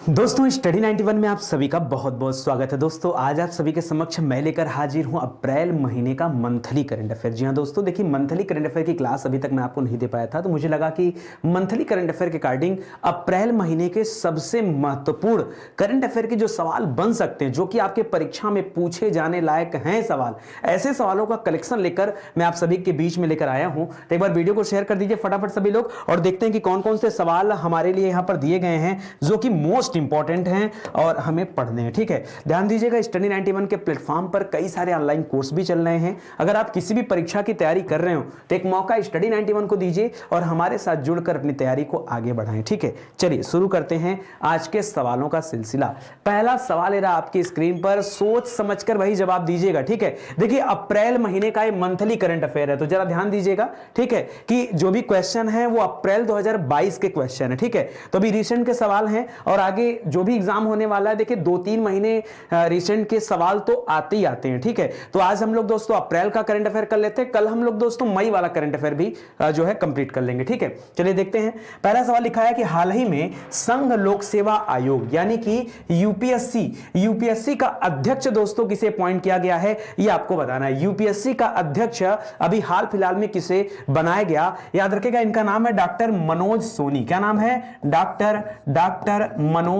दोस्तों स्टडी 91 में आप सभी का बहुत बहुत स्वागत है। दोस्तों आज आप सभी के समक्ष मैं लेकर हाजिर हूं अप्रैल महीने का मंथली करंट अफेयर। जी हां दोस्तों, देखिए मंथली करंट अफेयर की क्लास अभी तक मैं आपको नहीं दे पाया था, तो मुझे लगा कि मंथली करंट अफेयर के अकॉर्डिंग अप्रैल महीने के सबसे महत्वपूर्ण करंट अफेयर के जो सवाल बन सकते हैं, जो कि आपके परीक्षा में पूछे जाने लायक हैं सवाल, ऐसे सवालों का कलेक्शन लेकर मैं आप सभी के बीच में लेकर आया हूं। तो एक बार वीडियो को शेयर कर दीजिए फटाफट सभी लोग, और देखते हैं कि कौन कौन से सवाल हमारे लिए यहां पर दिए गए हैं जो कि मोस्ट इंपॉर्टेंट हैं और हमें पढ़ने हैं। ठीक है, ध्यान दीजिएगा स्टडी 91 के प्लेटफॉर्म पर कई सारे ऑनलाइन कोर्स भी चल रहे हैं। अगर आप किसी भी परीक्षा की तैयारी कर रहे हो तो एक मौका स्टडी 91 को दीजिए और हमारे साथ जुड़कर अपनी तैयारी को आगे बढ़ाएं। ठीक है, चलिए शुरू करते हैं आज के सवालों का सिलसिला। पहला सवाल है आपकी स्क्रीन पर, सोच समझकर वही जवाब दीजिएगा। ठीक है, देखिए अप्रैल महीने का ये मंथली करंट अफेयर है, तो जरा ध्यान दीजिएगा। ठीक है, कि जो भी क्वेश्चन है वो अप्रैल 2022 के क्वेश्चन है। ठीक है, तो अभी रिसेंट के सवाल हैं और आगे जो भी एग्जाम होने वाला है, देखिए 2-3 महीने रिसेंट के सवाल तो आते ही आते हैं। ठीक है, तो आज हम लोग दोस्तों अप्रैल का करंट अफेयर कर लेते हैं, कल हम लोग दोस्तों मई वाला करंट अफेयर भी जो है कंप्लीट कर लेंगे। ठीक है, चलिए देखते हैं। पहला सवाल लिखा है कि हाल ही में संघ लोक सेवा आयोग यानी कि यूपीएससी का अध्यक्ष दोस्तों किसे अपॉइंट किया गया है, ये आपको बताना है। यूपीएससी का अध्यक्ष अभी हाल फिलहाल में किसे बनाया गया, याद रखेगा इनका नाम है डॉक्टर मनोज सोनी। क्या नाम है? डॉक्टर मनोज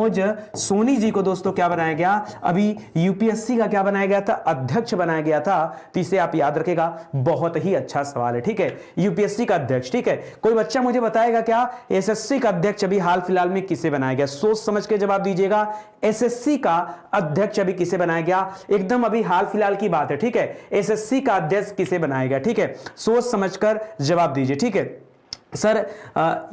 सोनी जी को दोस्तों क्या बनाया गया, अभी यूपीएससी का क्या बनाया गया था, अध्यक्ष बनाया गया था। तो इसे आप याद रखेगा, बहुत ही अच्छा सवाल है। ठीक है, यूपीएससी का अध्यक्ष। ठीक है, कोई बच्चा मुझे बताएगा क्या एसएससी का अध्यक्ष अभी हाल फिलहाल में किसे बनाया गया? सोच समझ के जवाब दीजिएगा। एसएससी का अध्यक्ष अभी किसे बनाया गया, एकदम अभी हाल फिलहाल की बात है। ठीक है, एसएससी का अध्यक्ष किसे बनाया गया? ठीक है, सोच समझकर जवाब दीजिए। ठीक है सर,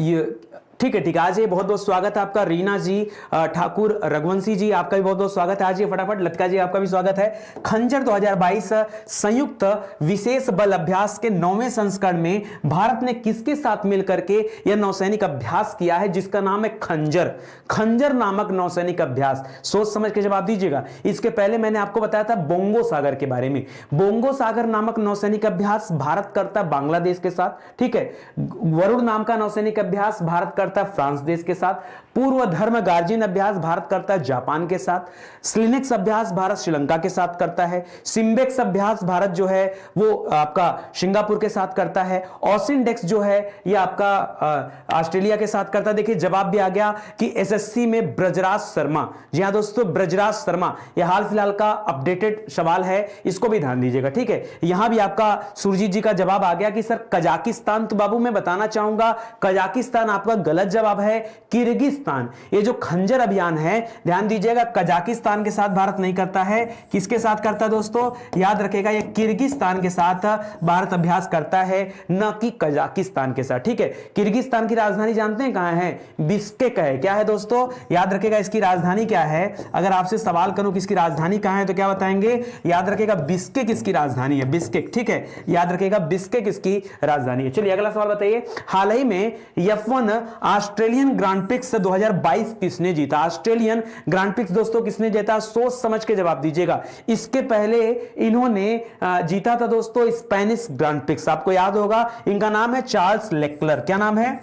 ये ठीक है आज ये बहुत बहुत स्वागत है आपका। रीना जी, ठाकुर रघुवंशी जी, आपका भी बहुत बहुत स्वागत है। आज ये फटाफट लतिका जी, आपका भी स्वागत है। खंजर 2022 संयुक्त विशेष बल अभ्यास के 9वें संस्करण में भारत ने किसके साथ मिलकर के यह नौसैनिक अभ्यास किया है, जिसका नाम है खंजर नामक नौसैनिक अभ्यास? सोच समझ के जवाब दीजिएगा। इसके पहले मैंने आपको बताया था बोंगो सागर के बारे में। बोंगो सागर नामक नौसैनिक अभ्यास भारत करता बांग्लादेश के साथ। ठीक है, वरुण नाम का नौसैनिक अभ्यास भारत करता फ्रांस देश के साथ। पूर्व धर्म गार्जियन अभ्यास भारत करता है जापान के साथ। स्लिनिक्स अभ्यास भारत श्रीलंका के साथ करता है। सिम्बेक्स अभ्यास भारत जो है वो आपका सिंगापुर के साथ करता है। ऑसिनडेक्स जो है ये आपका ऑस्ट्रेलिया के साथ करता है। देखिए जवाब भी आ गया कि एसएससी में ब्रजराज शर्मा। जी हां दोस्तों, ब्रजराज शर्मा, यह हाल फिलहाल का अपडेटेड सवाल है, इसको भी ध्यान दीजिएगा। ठीक है, यहां भी आपका सुरजीत जी का जवाब आ गया कि सर कजाकिस्तान। तो बाबू मैं बताना चाहूंगा कजाकिस्तान आपका गलत जवाब है, किर्गिस्तान। ये जो खंजर अभियान है, ध्यान दीजिएगा, कजाकिस्तान के साथ भारत नहीं करता है। किसके साथ करता है दोस्तों? याद रखेगा, ये किर्गिस्तान के साथ भारत अभ्यास करता है, न कि कजाकिस्तान के साथ। ठीक है, किर्गिस्तान की राजधानी जानते हैं कहां है? बिश्केक है। क्या है दोस्तों? याद रखेगा इसकी राजधानी क्या है। अगर आपसे सवाल करूं कि इसकी राजधानी कहां है तो क्या बताएंगे? याद रखेगा बिश्केक इसकी राजधानी है, बिश्केक। ठीक है, याद रखेगा बिश्केक इसकी राजधानी है। चलिए अगला सवाल बताइए। हाल ही में F1 ऑस्ट्रेलियन ग्रांड प्रिक्स 2022 किसने जीता? ऑस्ट्रेलियन ग्रांड प्रिक्स दोस्तों किसने जीता? सोच समझ के जवाब दीजिएगा। इसके पहले इन्होंने जीता था दोस्तों स्पेनिश ग्रांड प्रिक्स, आपको याद होगा, इनका नाम है चार्ल्स लेक्लर। क्या नाम है?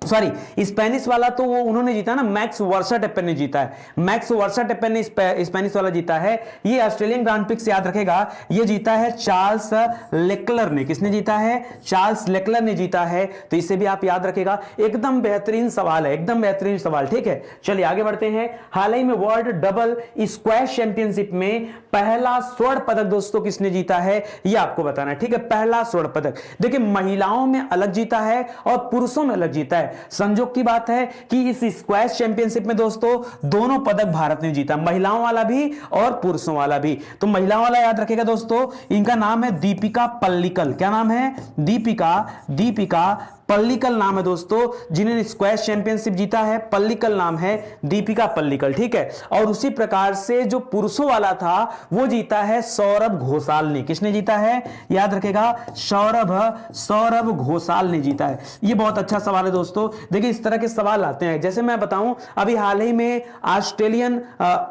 सॉरी, स्पेनिश वाला तो वो उन्होंने जीता ना, मैक्स वर्स्टैपेन ने जीता है। मैक्स वर्स्टैपेन ने स्पेनिश वाला जीता है। ये ऑस्ट्रेलियन ग्रांड प्रिक्स याद रखेगा, ये जीता है चार्ल्स लेक्लर ने। किसने जीता है? चार्ल्स लेक्लर ने जीता है। तो इसे भी आप याद रखेगा, एकदम बेहतरीन सवाल है, एकदम बेहतरीन सवाल। ठीक है, चलिए आगे बढ़ते हैं। हाल ही में वर्ल्ड डबल स्क्वैश चैंपियनशिप में पहला स्वर्ण पदक दोस्तों किसने जीता है, ये आपको बताना है। ठीक है, पहला स्वर्ण पदक। देखिए महिलाओं में अलग जीता है और पुरुषों में अलग जीता है। संजोग की बात है कि इस स्क्वैश चैंपियनशिप में दोस्तों दोनों पदक भारत ने जीता, महिलाओं वाला भी और पुरुषों वाला भी। तो महिलाओं वाला याद रखेगा दोस्तों, इनका नाम है दीपिका पल्लिकल। क्या नाम है? दीपिका पल्लिकल नाम है दोस्तों, जिन्होंने स्क्वैश चैंपियनशिप जीता है। पल्लिकल नाम है, दीपिका पल्लिकल। ठीक है, और उसी प्रकार से जो पुरुषों वाला था वो जीता है सौरभ घोषाल ने। किसने जीता है? याद रखेगा, सौरभ घोषाल ने जीता है। ये बहुत अच्छा सवाल है दोस्तों। देखिए इस तरह के सवाल आते हैं, जैसे मैं बताऊं अभी हाल ही में ऑस्ट्रेलियन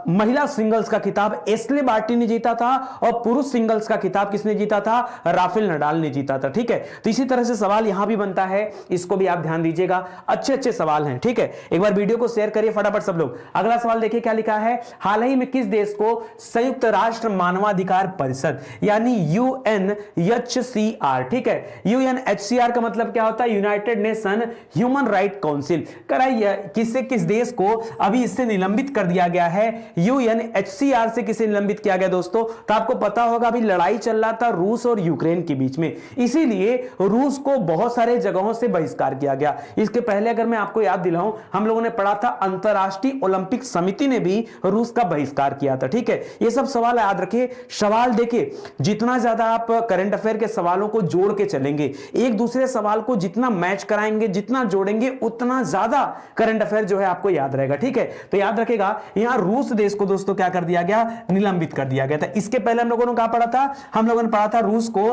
महिला सिंगल्स का खिताब एस्ले बार्टी ने जीता था और पुरुष सिंगल्स का खिताब किसने जीता था? राफेल नडाल ने जीता था। ठीक है, तो इसी तरह से सवाल यहां भी बनता है है, इसको भी आप ध्यान दीजिएगा। अच्छे अच्छे सवाल हैं, ठीक है। एक बार वीडियो को शेयर करिए फटाफट सब लोग। अगला सवाल देखिए क्या लिखा है। हाल ही में किस देश को संयुक्त राष्ट्र मानवाधिकार परिषद यानी यूएनएचसीआर, ठीक है, यूएनएचसीआर का मतलब क्या होता है, United nation human right council, कराइए किस देश को अभी इससे निलंबित कर दिया गया है। यूएनएचसीआर से किसे निलंबित किया गया दोस्तों, तो आपको पता होगा अभी लड़ाई चल रहा था रूस और यूक्रेन के बीच में, इसीलिए रूस को बहुत सारे जगहों से बहिष्कार किया गया। इसके पहले अगर मैं आपको याद दिलाऊं, हम लोगों ने पढ़ा था अंतरराष्ट्रीय ओलंपिक समिति ने भी रूस का बहिष्कार किया था, ठीक है। ये सब सवाल याद रखिए। सवाल देखिए, जितना ज्यादा आप करंट अफेयर के सवालों को जोड़ के चलेंगे, एक दूसरे सवाल को जितना मैच कराएंगे, जितना जोड़ेंगे, उतना ज्यादा करंट अफेयर जो है आपको याद रहेगा, ठीक है। तो याद रखेगा, यहां रूस देश को दोस्तों क्या कर दिया गया, निलंबित कर दिया गया था। इसके पहले हम लोगों ने क्या पढ़ा था, हम लोगों ने पढ़ा था रूस को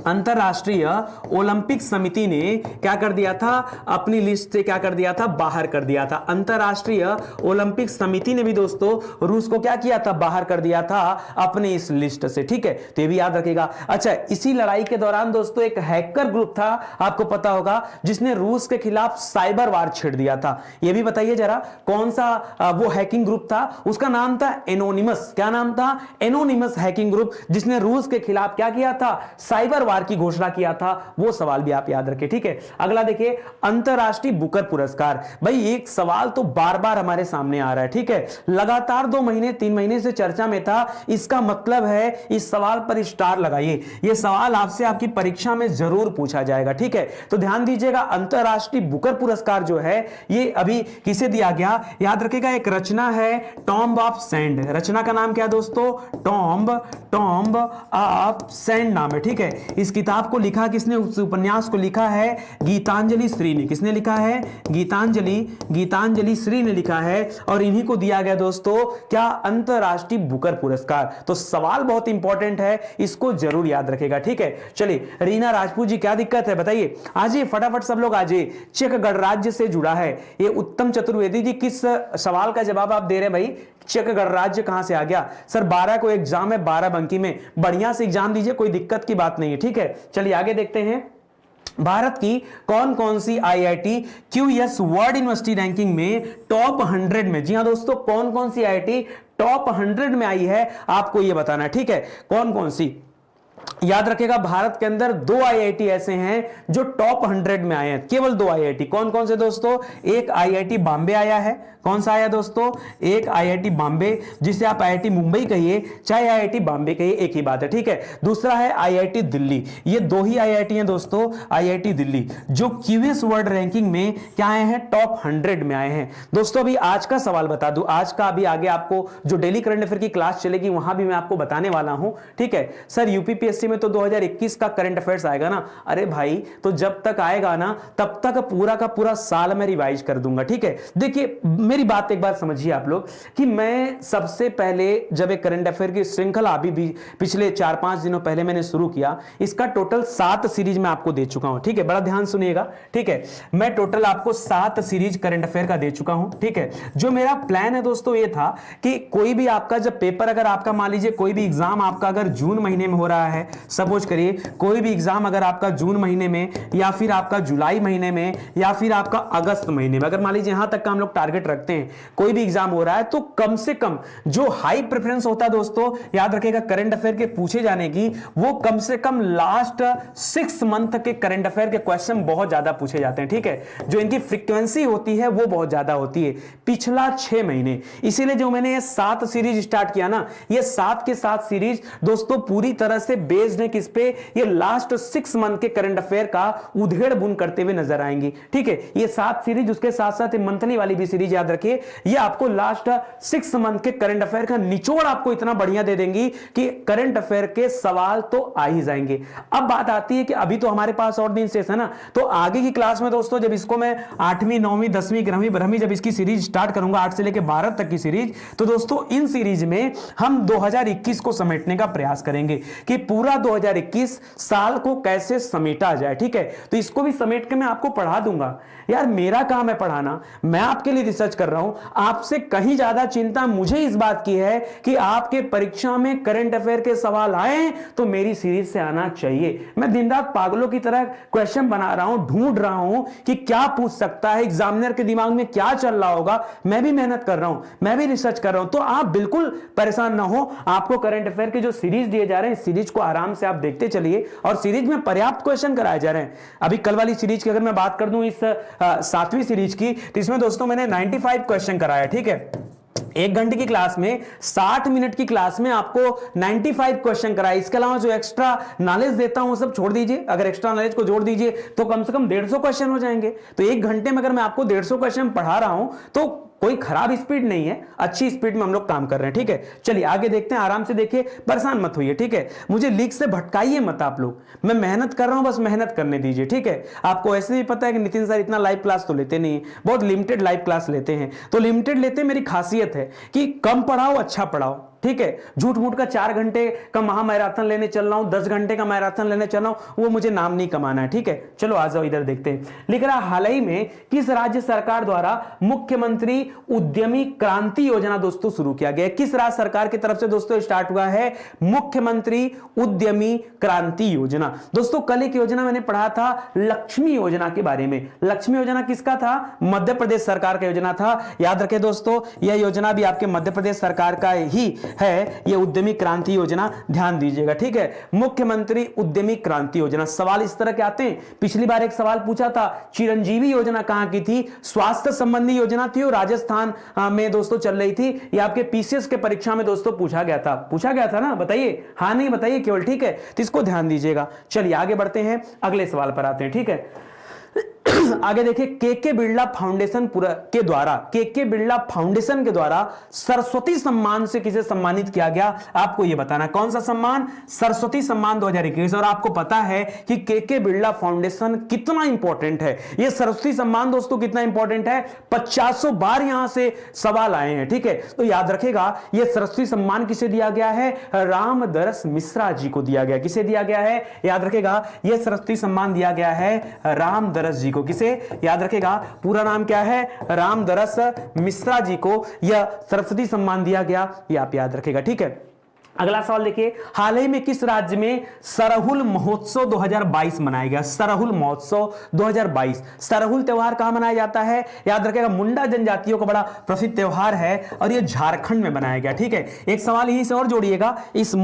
अंतरराष्ट्रीय ओलंपिक समिति ने क्या कर दिया था, अपनी लिस्ट से क्या कर दिया था, बाहर कर दिया था। अंतरराष्ट्रीय ओलंपिक समिति ने भी दोस्तों रूस को क्या किया था, बाहर कर दिया था अपनी इस लिस्ट से, ठीक है। तो ये भी याद रखिएगा। अच्छा, इसी लड़ाई के दौरान दोस्तों एक हैकर ग्रुप था, आपको पता होगा, जिसने रूस के खिलाफ साइबर वार छेड़ दिया था। ये भी बताइए जरा कौन सा वो हैकिंग ग्रुप था। उसका नाम था एनोनिमस। क्या नाम था, एनोनिमस हैकिंग ग्रुप, जिसने रूस के खिलाफ क्या किया था, साइबर वार की घोषणा किया था। वो सवाल भी आप याद रखें, ठीक है। अगला देखिए, अंतरराष्ट्रीय बुकर पुरस्कार। भाई एक सवाल तो बार बार हमारे सामने आ रहा है, ठीक है, लगातार 2 महीने 3 महीने से चर्चा में था। इसका मतलब है इस सवाल पर स्टार लगाइए, यह सवाल आपसे आपकी परीक्षा में जरूर पूछा जाएगा, ठीक है। तो ध्यान दीजिएगा, अंतरराष्ट्रीय बुकर पुरस्कार जो है ये अभी किसे दिया गया, याद रखिएगा, एक रचना है टॉम्ब ऑफ सैंड। रचना का नाम क्या है दोस्तों, टॉम्ब ऑफ सैंड नाम है, ठीक है। इस किताब को लिखा किसने, उस उपन्यास को लिखा है गीतांजलि श्री ने। किसने लिखा है, गीतांजलि श्री ने लिखा है, और इन्हीं को दिया गया दोस्तों क्या, अंतरराष्ट्रीय बुकर पुरस्कार। तो सवाल बहुत इंपॉर्टेंट है, इसको जरूर याद रखेगा, ठीक है। चलिए, रीना राजपूत जी क्या दिक्कत है बताइए, आजिए फटाफट सब लोग आजिए। चेक गणराज्य से जुड़ा है ये उत्तम चतुर्वेदी जी, किस सवाल का जवाब आप दे रहे हैं भाई, चेक गणराज्य कहां से आ गया। सर 12 को एग्जाम है, 12 बंकी में, बढ़िया से एग्जाम दीजिए, कोई दिक्कत की बात नहीं है, ठीक है। चलिए आगे देखते हैं, भारत की कौन कौन सी IIT QS World University ranking में टॉप 100 में, जी हां दोस्तों, कौन कौन सी आईआईटी टॉप 100 में आई है, आपको यह बताना है, ठीक है। कौन कौन सी, याद रखेगा, भारत के अंदर 2 आईआईटी ऐसे हैं जो टॉप 100 में आए हैं, केवल 2 आईआईटी। कौन कौन से दोस्तों, एक आईआईटी बॉम्बे आया है, कौन सा आया दोस्तों, एक आईआईटी बॉम्बे, जिसे आप आईआईटी मुंबई कहिए चाहे आईआईटी बॉम्बे कहिए, एक ही बात है, ठीक है। दूसरा है आईआईटी दिल्ली, ये 2 ही आईआईटी हैं दोस्तों, आईआईटी दिल्ली, जो क्यूएस वर्ल्ड रैंकिंग में क्या आए हैं, टॉप 100 में आए हैं। दोस्तों अभी आज का सवाल बता दूं, आज का अभी आगे आपको जो डेली करंट अफेयर की क्लास चलेगी वहां भी मैं आपको बताने वाला हूं, ठीक है। सर यूपीपीएससी में तो 2021 का करंट अफेयर्स आएगा ना, अरे भाई तो जब तक आएगा ना तब तक पूरा का पूरा साल मैं रिवाइज कर दूंगा, ठीक है। देखिए मेरी बात एक बार समझिए आप लोग, कि मैं सबसे पहले जब एक करंट अफेयर की श्रृंखला अभी भी पिछले 4-5 दिनों पहले मैंने शुरू किया, इसका टोटल 7 सीरीज मैं आपको दे चुका हूं, ठीक है। बड़ा ध्यान सुनिएगा, ठीक है। मैं टोटल आपको 7 सीरीज करंट अफेयर का दे चुका हूं, ठीक है। जो मेरा प्लान है दोस्तों ये था कि कोई भी आपका जब पेपर, अगर आपका मान लीजिए कोई भी एग्जाम आपका अगर जून महीने में हो रहा है, सपोज करिए कोई भी एग्जाम अगर आपका जून महीने में, या फिर आपका जुलाई महीने में, या फिर आपका अगस्त महीने में, अगर मान लीजिए यहां तक का हम लोग टारगेट रखते हैं, कोई भी एग्जाम हो रहा है, तो कम से कम जो हाई प्रेफरेंस होता है दोस्तों, याद रखिएगा, करंट अफेयर के पूछे जाने की, वो कम से कम लास्ट 6 मंथ के करंट अफेयर के क्वेश्चन बहुत ज्यादा पूछे जाते हैं, ठीक है। जो इनकी फ्रीक्वेंसी होती है वो बहुत ज्यादा होती है, पिछला 6 महीने। इसीलिए जो मैंने ये 7 सीरीज स्टार्ट किया ना, ये 7 के 7 सीरीज दोस्तों पूरी तरह से बेस्ड है किस पे, ये लास्ट 6 मंथ के करंट अफेयर का उधेड़ बुन करते हुए नजर आएंगी, ठीक है। ये 7 सीरीज, उसके साथ साथ मंथली वाली भी सीरीज याद रखिए, ये आपको लास्ट 6 मंथ के करंट अफेयर का निचोड़ आपको इतना बढ़िया दे देंगी कि करंट अफेयर के सवाल तो आ ही जाएंगे। अब बात आती है कि अभी तो हमारे पास और दिन शेष है ना, तो आगे की क्लास में दोस्तों जब इसको मैं 8वीं 9वीं 10वीं 11वीं 12वीं जब इसकी सीरीज स्टार्ट करूंगा, 8 से लेकर 12 तक की सीरीज, तो दोस्तों इन सीरीज में हम 2021 को समेटने का प्रयास करेंगे कि पूरा 2021 साल को कैसे समेटा जाए। ठीक है, तो इसको भी समेट के मैं आपको पढ़ा दूंगा। यार मेरा काम है पढ़ाना, मैं आपके लिए रिसर्च कर रहा हूं। आपसे कहीं ज्यादा चिंता मुझे इस बात की है कि आपके परीक्षा में करंट अफेयर के सवाल आए तो मेरी सीरीज से आना चाहिए। मैं दिन रात पागलों की तरह क्वेश्चन बना रहा हूं, ढूंढ रहा हूं कि क्या पूछ सकता है, एग्जामिनर के दिमाग में क्या चल रहा होगा। मैं भी मेहनत कर रहा हूं, मैं भी रिसर्च कर रहा हूं। तो आप बिल्कुल परेशान ना हो। आपको करंट अफेयर के जो सीरीज दिए जा रहे हैं, सीरीज को आराम से आप देखते चलिए और सीरीज में पर्याप्त क्वेश्चन कराए जा रहे हैं। अभी कल वाली सीरीज की अगर मैं बात कर दूं, इस 7वीं सीरीज की, तो इसमें दोस्तों मैंने 95 क्वेश्चन कराया। ठीक है, 1 घंटे की क्लास में 60 मिनट की क्लास में आपको 95 क्वेश्चन कराए। इसके अलावा जो एक्स्ट्रा नॉलेज देता हूं सब छोड़ दीजिए, अगर एक्स्ट्रा नॉलेज को जोड़ दीजिए तो कम से कम 150 क्वेश्चन हो जाएंगे। तो 1 घंटे में अगर मैं आपको 150 क्वेश्चन पढ़ा रहा हूं तो कोई खराब स्पीड नहीं है, अच्छी स्पीड में हम लोग काम कर रहे हैं। ठीक है, चलिए आगे देखते हैं, आराम से देखिए, परेशान मत होइए। ठीक है, मुझे लीक से भटकाइए मत आप लोग, मैं मेहनत कर रहा हूं, बस मेहनत करने दीजिए। ठीक है, आपको ऐसे भी पता है कि नितिन सर इतना लाइव क्लास तो लेते नहीं, बहुत लिमिटेड लाइव क्लास लेते हैं। तो लिमिटेड लेते मेरी खासियत है कि कम पढ़ाओ, अच्छा पढ़ाओ। ठीक है, झूठ मूठ का 4 घंटे का महामैराथन लेने चल रहा हूं, 10 घंटे का मैराथन लेने चल रहा हूं, वो मुझे नाम नहीं कमाना है। ठीक है, चलो आ जाओ इधर देखते हैं। लिख रहा हाल ही में किस राज्य सरकार द्वारा मुख्यमंत्री उद्यमी क्रांति योजना दोस्तों शुरू किया गया? किस राज्य सरकार की तरफ से दोस्तों स्टार्ट हुआ है मुख्यमंत्री उद्यमी क्रांति योजना? दोस्तों कल एक योजना मैंने पढ़ा था लक्ष्मी योजना के बारे में। लक्ष्मी योजना किसका था? मध्य प्रदेश सरकार का योजना था। याद रखें दोस्तों, यह योजना भी आपके मध्य प्रदेश सरकार का ही है, ये उद्यमी क्रांति योजना, ध्यान दीजिएगा। ठीक है, मुख्यमंत्री उद्यमी क्रांति योजना। सवाल इस तरह के आते हैं। पिछली बार एक सवाल पूछा था, चिरंजीवी योजना कहां की थी? स्वास्थ्य संबंधी योजना थी और राजस्थान में दोस्तों चल रही थी। ये आपके पीसीएस के परीक्षा में दोस्तों पूछा गया था ना? बताइए, हाँ नहीं बताइए केवल। ठीक है, तो इसको ध्यान दीजिएगा। चलिए आगे बढ़ते हैं, अगले सवाल पर आते हैं। ठीक है, आगे देखिए, केके बिरला फाउंडेशन के द्वारा सरस्वती सम्मान से किसे सम्मानित किया गया? आपको यह बताना, कौन सा सम्मान? सरस्वती सम्मान 2021। और आपको पता है कि केके बिरला फाउंडेशन कितना इंपॉर्टेंट है। यह सरस्वती सम्मान दोस्तों कितना इंपॉर्टेंट है, 50 बार यहां से सवाल आए हैं। ठीक है, तो याद रखेगा, यह सरस्वती सम्मान किसे दिया गया है? रामदरस मिश्रा जी को दिया गया। किसे दिया गया है? याद रखेगा, यह सरस्वती सम्मान दिया गया है रामदरस जी को। किसे? याद रखेगा, पूरा नाम क्या है? रामदरस मिश्रा जी को यह सरस्वती सम्मान दिया गया, यह आप याद रखेगा। ठीक है, अगला सवाल देखिए, हाल ही में किस राज्य में सरहुल महोत्सव 2022 मनाया गया? सरहुल महोत्सव 2022। सरहुल त्योहार कहां मनाया जाता है? याद रखेगा, मुंडा जनजातियों का बड़ा प्रसिद्ध त्योहार है और यह झारखंड में मनाया गया। ठीक है, एक सवाल यहीं से और जोड़िएगा, इस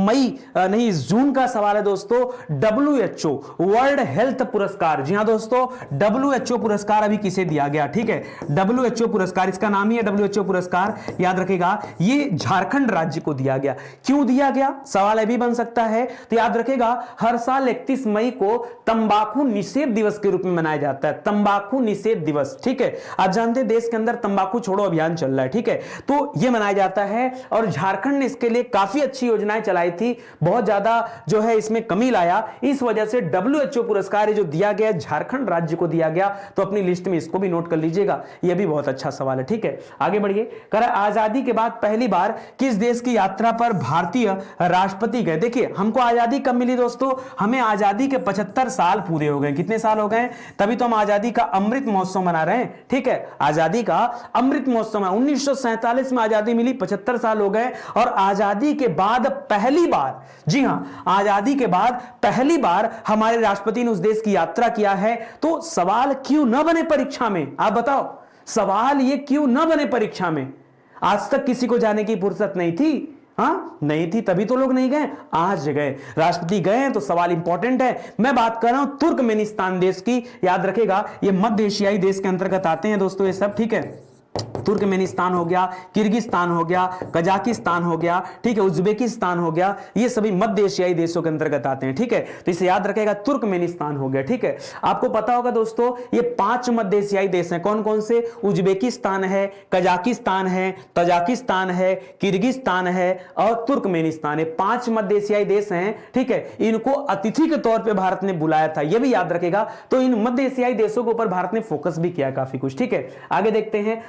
इस जून का सवाल है दोस्तों, WHO वर्ल्ड हेल्थ पुरस्कार। जी हां दोस्तों, WHO पुरस्कार अभी किसे दिया गया? ठीक है, WHO पुरस्कार, इसका नाम ही है WHO पुरस्कार। याद रखेगा, यह झारखंड राज्य को दिया गया। क्यों दिया गया? सवाल अभी बन सकता है। तो याद रखेगा, हर साल 31 मई को तंबाकू निषेध दिवस के रूप में मनाया जाता है। तंबाकू निषेध दिवस। ठीक है, आप जानते हैं देश के अंदर तंबाकू छोड़ो अभियान चल रहा है। ठीक है, तो यह मनाया जाता है और झारखंड ने इसके लिए काफी अच्छी योजनाएं चलाई थी, बहुत ज्यादा जो है इसमें कमी लाया। इस वजह से WHO पुरस्कार जो दिया गया झारखंड राज्य को दिया गया। तो अपनी लिस्ट में इसको भी नोट कर लीजिएगा, यह भी बहुत अच्छा सवाल है। ठीक है, आगे बढ़िए। आजादी के बाद पहली बार किस देश की यात्रा पर भारतीय राष्ट्रपति गए? देखिए, हमको आजादी कब मिली दोस्तों? हमें आजादी के 75 साल पूरे हो गए। कितने साल हो गए? तभी तो हम आजादी का अमृत महोत्सव मना रहे हैं। ठीक है, आजादी का अमृत महोत्सव 1947 में आजादी मिली, 75 साल हो गए। और आजादी के बाद पहली बार, जी हां, आजादी के बाद पहली बार हमारे राष्ट्रपति ने उस देश की यात्रा किया है। तो सवाल क्यों न बने परीक्षा में? आप बताओ, सवाल ये क्यों न बने परीक्षा में? आज तक किसी को जाने की फुर्सत नहीं थी। हाँ, नहीं थी, तभी तो लोग नहीं गए, आज गए, राष्ट्रपति गए हैं, तो सवाल इंपॉर्टेंट है। मैं बात कर रहा हूं तुर्कमेनिस्तान देश की। याद रखेगा, ये मध्य एशियाई देश के अंतर्गत आते हैं दोस्तों ये सब। ठीक है, तुर्कमेनिस्तान हो गया, किर्गिस्तान हो गया, कजाकिस्तान हो गया, ठीक है, उज्बेकिस्तान हो गया, ये सभी मध्य एशियाई देशों के अंतर्गत आते हैं। ठीक है, तो इसे याद रखेगा, तुर्कमेनिस्तान हो गया। ठीक है, आपको पता होगा दोस्तों, ये 5 मध्य एशियाई देश हैं। कौन कौन से? उज्बेकिस्तान है, कजाकिस्तान है, तजाकिस्तान है, किर्गिस्तान है और तुर्कमेनिस्तान है। 5 मध्य एशियाई देश हैं। ठीक है, इनको अतिथि के तौर पर भारत ने बुलाया था, यह भी याद रखेगा। तो इन मध्य एशियाई देशों के ऊपर भारत ने फोकस भी किया काफी कुछ। ठीक है, आगे देखते हैं।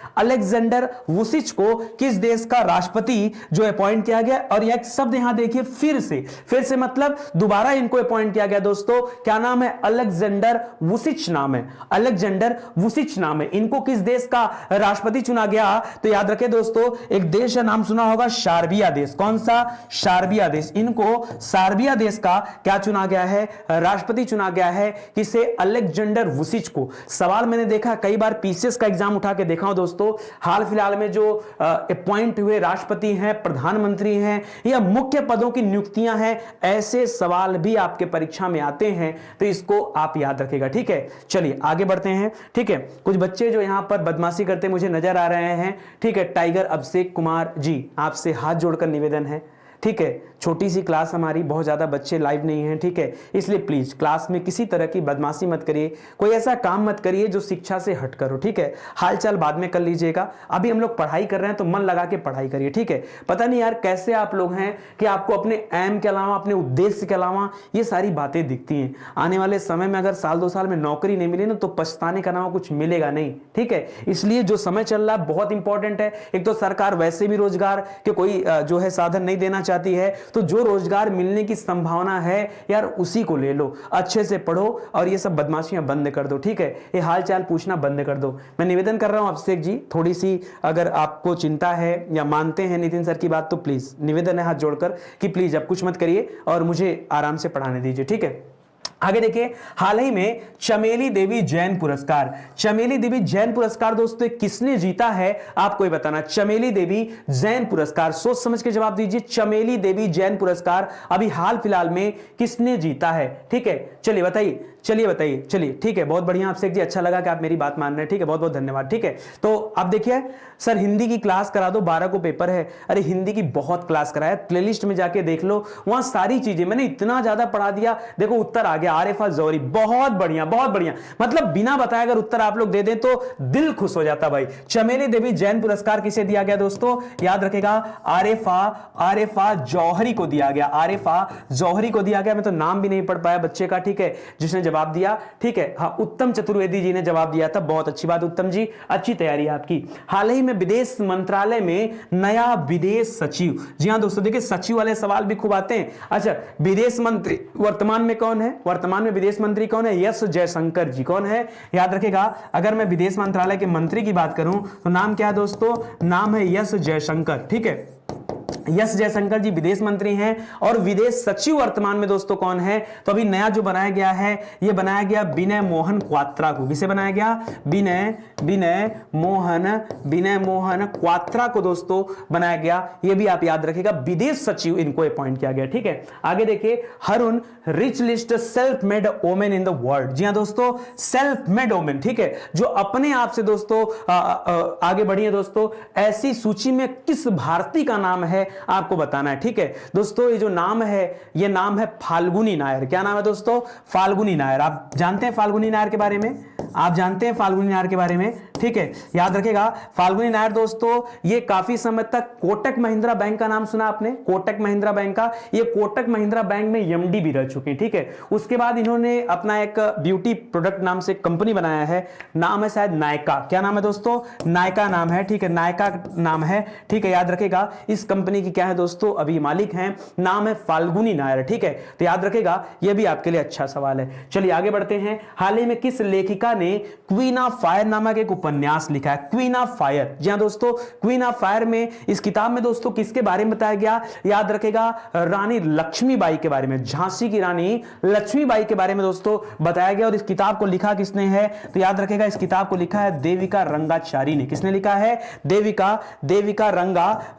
अलेक्जेंडर वुसिच को किस देश का राष्ट्रपति जो अपॉइंट किया गया। और यह शब्द यहां देखिए फिर से मतलब दोबारा इनको अपॉइंट किया गया दोस्तों। क्या नाम है? अलेक्जेंडर वुसिच नाम है, अलेक्जेंडर वुसिच नाम है। इनको किस देश का राष्ट्रपति चुना गया? तो याद रखें दोस्तों, एक देश का नाम सुना होगा, सार्बिया देश। कौन सा? सार्बिया देश। इनको सार्बिया देश का क्या चुना गया है? राष्ट्रपति चुना गया है। किसे? अलेक्जेंडर वुसिच को। सवाल मैंने देखा कई बार, पीसीएस का एग्जाम उठा के देखा हूं दोस्तों, हाल फिलहाल में जो अपॉइंट हुए राष्ट्रपति हैं, प्रधानमंत्री हैं या मुख्य पदों की नियुक्तियां हैं, ऐसे सवाल भी आपके परीक्षा में आते हैं, तो इसको आप याद रखिएगा। ठीक है, चलिए आगे बढ़ते हैं। ठीक है, कुछ बच्चे जो यहां पर बदमाशी करते मुझे नजर आ रहे हैं। ठीक है, टाइगर अभिषेक कुमार जी, आपसे हाथ जोड़कर निवेदन है। ठीक है, छोटी सी क्लास हमारी, बहुत ज़्यादा बच्चे लाइव नहीं हैं। ठीक है, इसलिए प्लीज़ क्लास में किसी तरह की बदमाशी मत करिए, कोई ऐसा काम मत करिए जो शिक्षा से हट करो। ठीक है, हालचाल बाद में कर लीजिएगा, अभी हम लोग पढ़ाई कर रहे हैं तो मन लगा के पढ़ाई करिए। ठीक है, पता नहीं यार कैसे आप लोग हैं कि आपको अपने एम के अलावा, अपने उद्देश्य के अलावा ये सारी बातें दिखती हैं। आने वाले समय में अगर साल 2 साल में नौकरी नहीं मिली ना, तो पछताने का अलावा कुछ मिलेगा नहीं। ठीक है, इसलिए जो समय चल रहा है बहुत इंपॉर्टेंट है। एक तो सरकार वैसे भी रोजगार के कोई जो है साधन नहीं देना चाहती है, तो जो रोजगार मिलने की संभावना है यार उसी को ले लो, अच्छे से पढ़ो और ये सब बदमाशियां बंद कर दो। ठीक है, ये हालचाल पूछना बंद कर दो। मैं निवेदन कर रहा हूं अभिषेक जी, थोड़ी सी अगर आपको चिंता है या मानते हैं नितिन सर की बात, तो प्लीज निवेदन है हाथ जोड़कर कि प्लीज अब कुछ मत करिए और मुझे आराम से पढ़ाने दीजिए। ठीक है, आगे देखिए, हाल ही में चमेली देवी जैन पुरस्कार, चमेली देवी जैन पुरस्कार दोस्तों किसने जीता है आपको ये बताना। चमेली देवी जैन पुरस्कार, सोच समझ के जवाब दीजिए। चमेली देवी जैन पुरस्कार अभी हाल फिलहाल में किसने जीता है? ठीक है, चलिए बताइए, चलिए। ठीक है, बहुत बढ़िया अभिषेक जी, अच्छा लगा कि आप मेरी बात मान रहे हैं। ठीक है, बहुत बहुत धन्यवाद। ठीक है, तो आप देखिए सर हिंदी की क्लास करा दो, 12 को पेपर है। अरे हिंदी की बहुत क्लास कराया, प्लेलिस्ट में जाके देख लो, वहां सारी चीजें मैंने इतना ज्यादा पढ़ा दिया। देखो उत्तर आ गया, आरिफा जौहरी, बहुत बढ़िया बहुत बढ़िया, मतलब बिना बताए अगर उत्तर आप लोग दे दें तो दिल खुश हो जाता भाई। चमेली देवी जैन पुरस्कार किसे दिया गया दोस्तों? याद रखेगा, आरिफा जौहरी को दिया गया, आरिफा जौहरी को दिया गया। मैं तो नाम भी नहीं पढ़ पाया बच्चे का। ठीक है, जिसने जवाब दिया। ठीक है, हाँ उत्तम चतुर्वेदी जी ने जवाब दिया था, बहुत अच्छी बात उत्तम जी, अच्छी तैयारी है आपकी। हाल ही में विदेश मंत्रालय में नया विदेश सचिव, जी हां दोस्तों, देखिए सचिव वाले सवाल भी खूब आते हैं। अच्छा, विदेश मंत्री वर्तमान में कौन है? वर्तमान में विदेश मंत्री कौन है? एस जयशंकर जी। कौन है? याद रखेगा, अगर मैं विदेश मंत्रालय के मंत्री की बात करूं तो नाम क्या है दोस्तों? नाम है एस जयशंकर। ठीक है, एस जयशंकर जी विदेश मंत्री हैं। और विदेश सचिव वर्तमान में दोस्तों कौन है? तो अभी नया जो बनाया गया है, ये बनाया गया विनय मोहन क्वात्रा को। किसे बनाया गया? विनय मोहन क्वात्रा को दोस्तों बनाया गया। ये भी आप याद रखिएगा, विदेश सचिव इनको अपॉइंट किया गया। ठीक है, आगे देखिए, Hurun rich list self made women in the world. जी हां दोस्तों, सेल्फ मेड वोमेन। ठीक है, जो अपने आप से दोस्तों आगे बढ़ी है दोस्तों, ऐसी सूची में किस भारतीय का नाम है आपको बताना है। ठीक है दोस्तों, ये जो नाम है, ये नाम है फाल्गुनी नायर। क्या नाम है दोस्तों? फाल्गुनी नायर। आप जानते हैं फाल्गुनी नायर के बारे में? आप जानते हैं फाल्गुनी नायर के बारे में? ठीक है, याद रखेगा, फाल्गुनी नायर दोस्तों ये काफी समय तक कोटक महिंद्रा बैंक का नाम सुना आपने? कोटक महिंद्रा बैंक का, ये कोटक महिंद्रा बैंक में एमडी भी रह चुके हैं। ठीक है, उसके बाद इन्होंने अपना एक ब्यूटी प्रोडक्ट नाम से कंपनी बनाया है, नाम है शायद नायका। क्या नाम है दोस्तों? नायका नाम है। ठीक है, नायका नाम है। ठीक है, याद रखेगा, इस कंपनी की क्या है दोस्तों, अभी मालिक हैं, नाम है फाल्गुनी नायर। ठीक है, तो याद रखेगा, यह भी आपके लिए अच्छा सवाल है। चलिए आगे बढ़ते हैं। हाल ही में किस लेखिका ने क्वीन ऑफ फायर नामक एक उपन्यास लिखा है? Queen of fire. जी हां दोस्तों, क्वीन ऑफ फायर में, इस किताब में दोस्तों किसके बारे में बताया गया? याद रखेगा, रानी लक्ष्मीबाई के बारे में, झांसी की रानी लक्ष्मीबाई के बारे में दोस्तों बताया गया। और इस किताब को लिखा किसने है? तो याद रखेगा, इस किताब को लिखा है देविका रंगाचारी ने। किसने लिखा है? देविका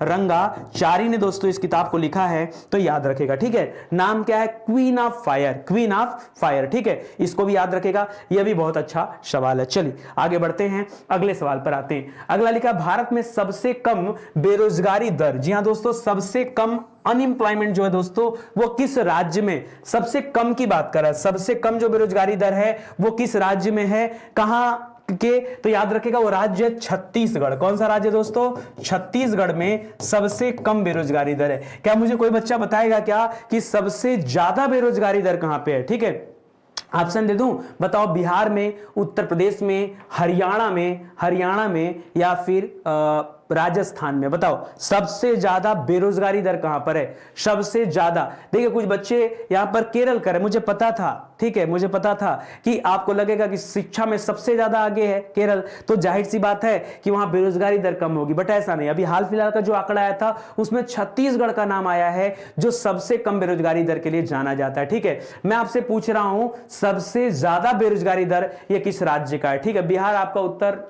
रंगाचारी ने दोस्तों इस किताब को लिखा है, तो याद रखेगा। ठीक है, नाम क्या है? Queen of fire, queen of fire. ठीक है, इसको भी याद रखेगा, यह भी बहुत अच्छा सवाल है। चलिए आगे बढ़ते हैं, अगले सवाल पर आते हैं। अगला लिखा, भारत में सबसे कम बेरोजगारी दर। जी हां दोस्तों, सबसे कम अनएम्प्लॉयमेंट जो है दोस्तों, वो किस राज्य में? सबसे कम की बात कर रहा है, सबसे कम जो बेरोजगारी दर है वो किस राज्य में है? कहां के? तो याद रखेगा, वो राज्य है छत्तीसगढ़। कौन सा राज्य दोस्तों? छत्तीसगढ़ में सबसे कम बेरोजगारी दर है। क्या मुझे कोई बच्चा बताएगा क्या कि सबसे ज्यादा बेरोजगारी दर कहां पे है? ठीक है, ऑप्शन दे दूं, बताओ, बिहार में, उत्तर प्रदेश में, हरियाणा में या फिर राजस्थान में? बताओ सबसे ज्यादा बेरोजगारी दर कहां पर है, सबसे ज्यादा? देखिए कुछ बच्चे यहां पर केरल कर, मुझे पता था, ठीक है, मुझे पता था कि आपको लगेगा कि शिक्षा में सबसे ज्यादा आगे है केरल, तो जाहिर सी बात है कि वहां बेरोजगारी दर कम होगी, बट ऐसा नहीं। अभी हाल फिलहाल का जो आंकड़ा आया था उसमें छत्तीसगढ़ का नाम आया है जो सबसे कम बेरोजगारी दर के लिए जाना जाता है, ठीक है। मैं आपसे पूछ रहा हूं सबसे ज्यादा बेरोजगारी दर ये किस राज्य का है, ठीक है। बिहार आपका उत्तर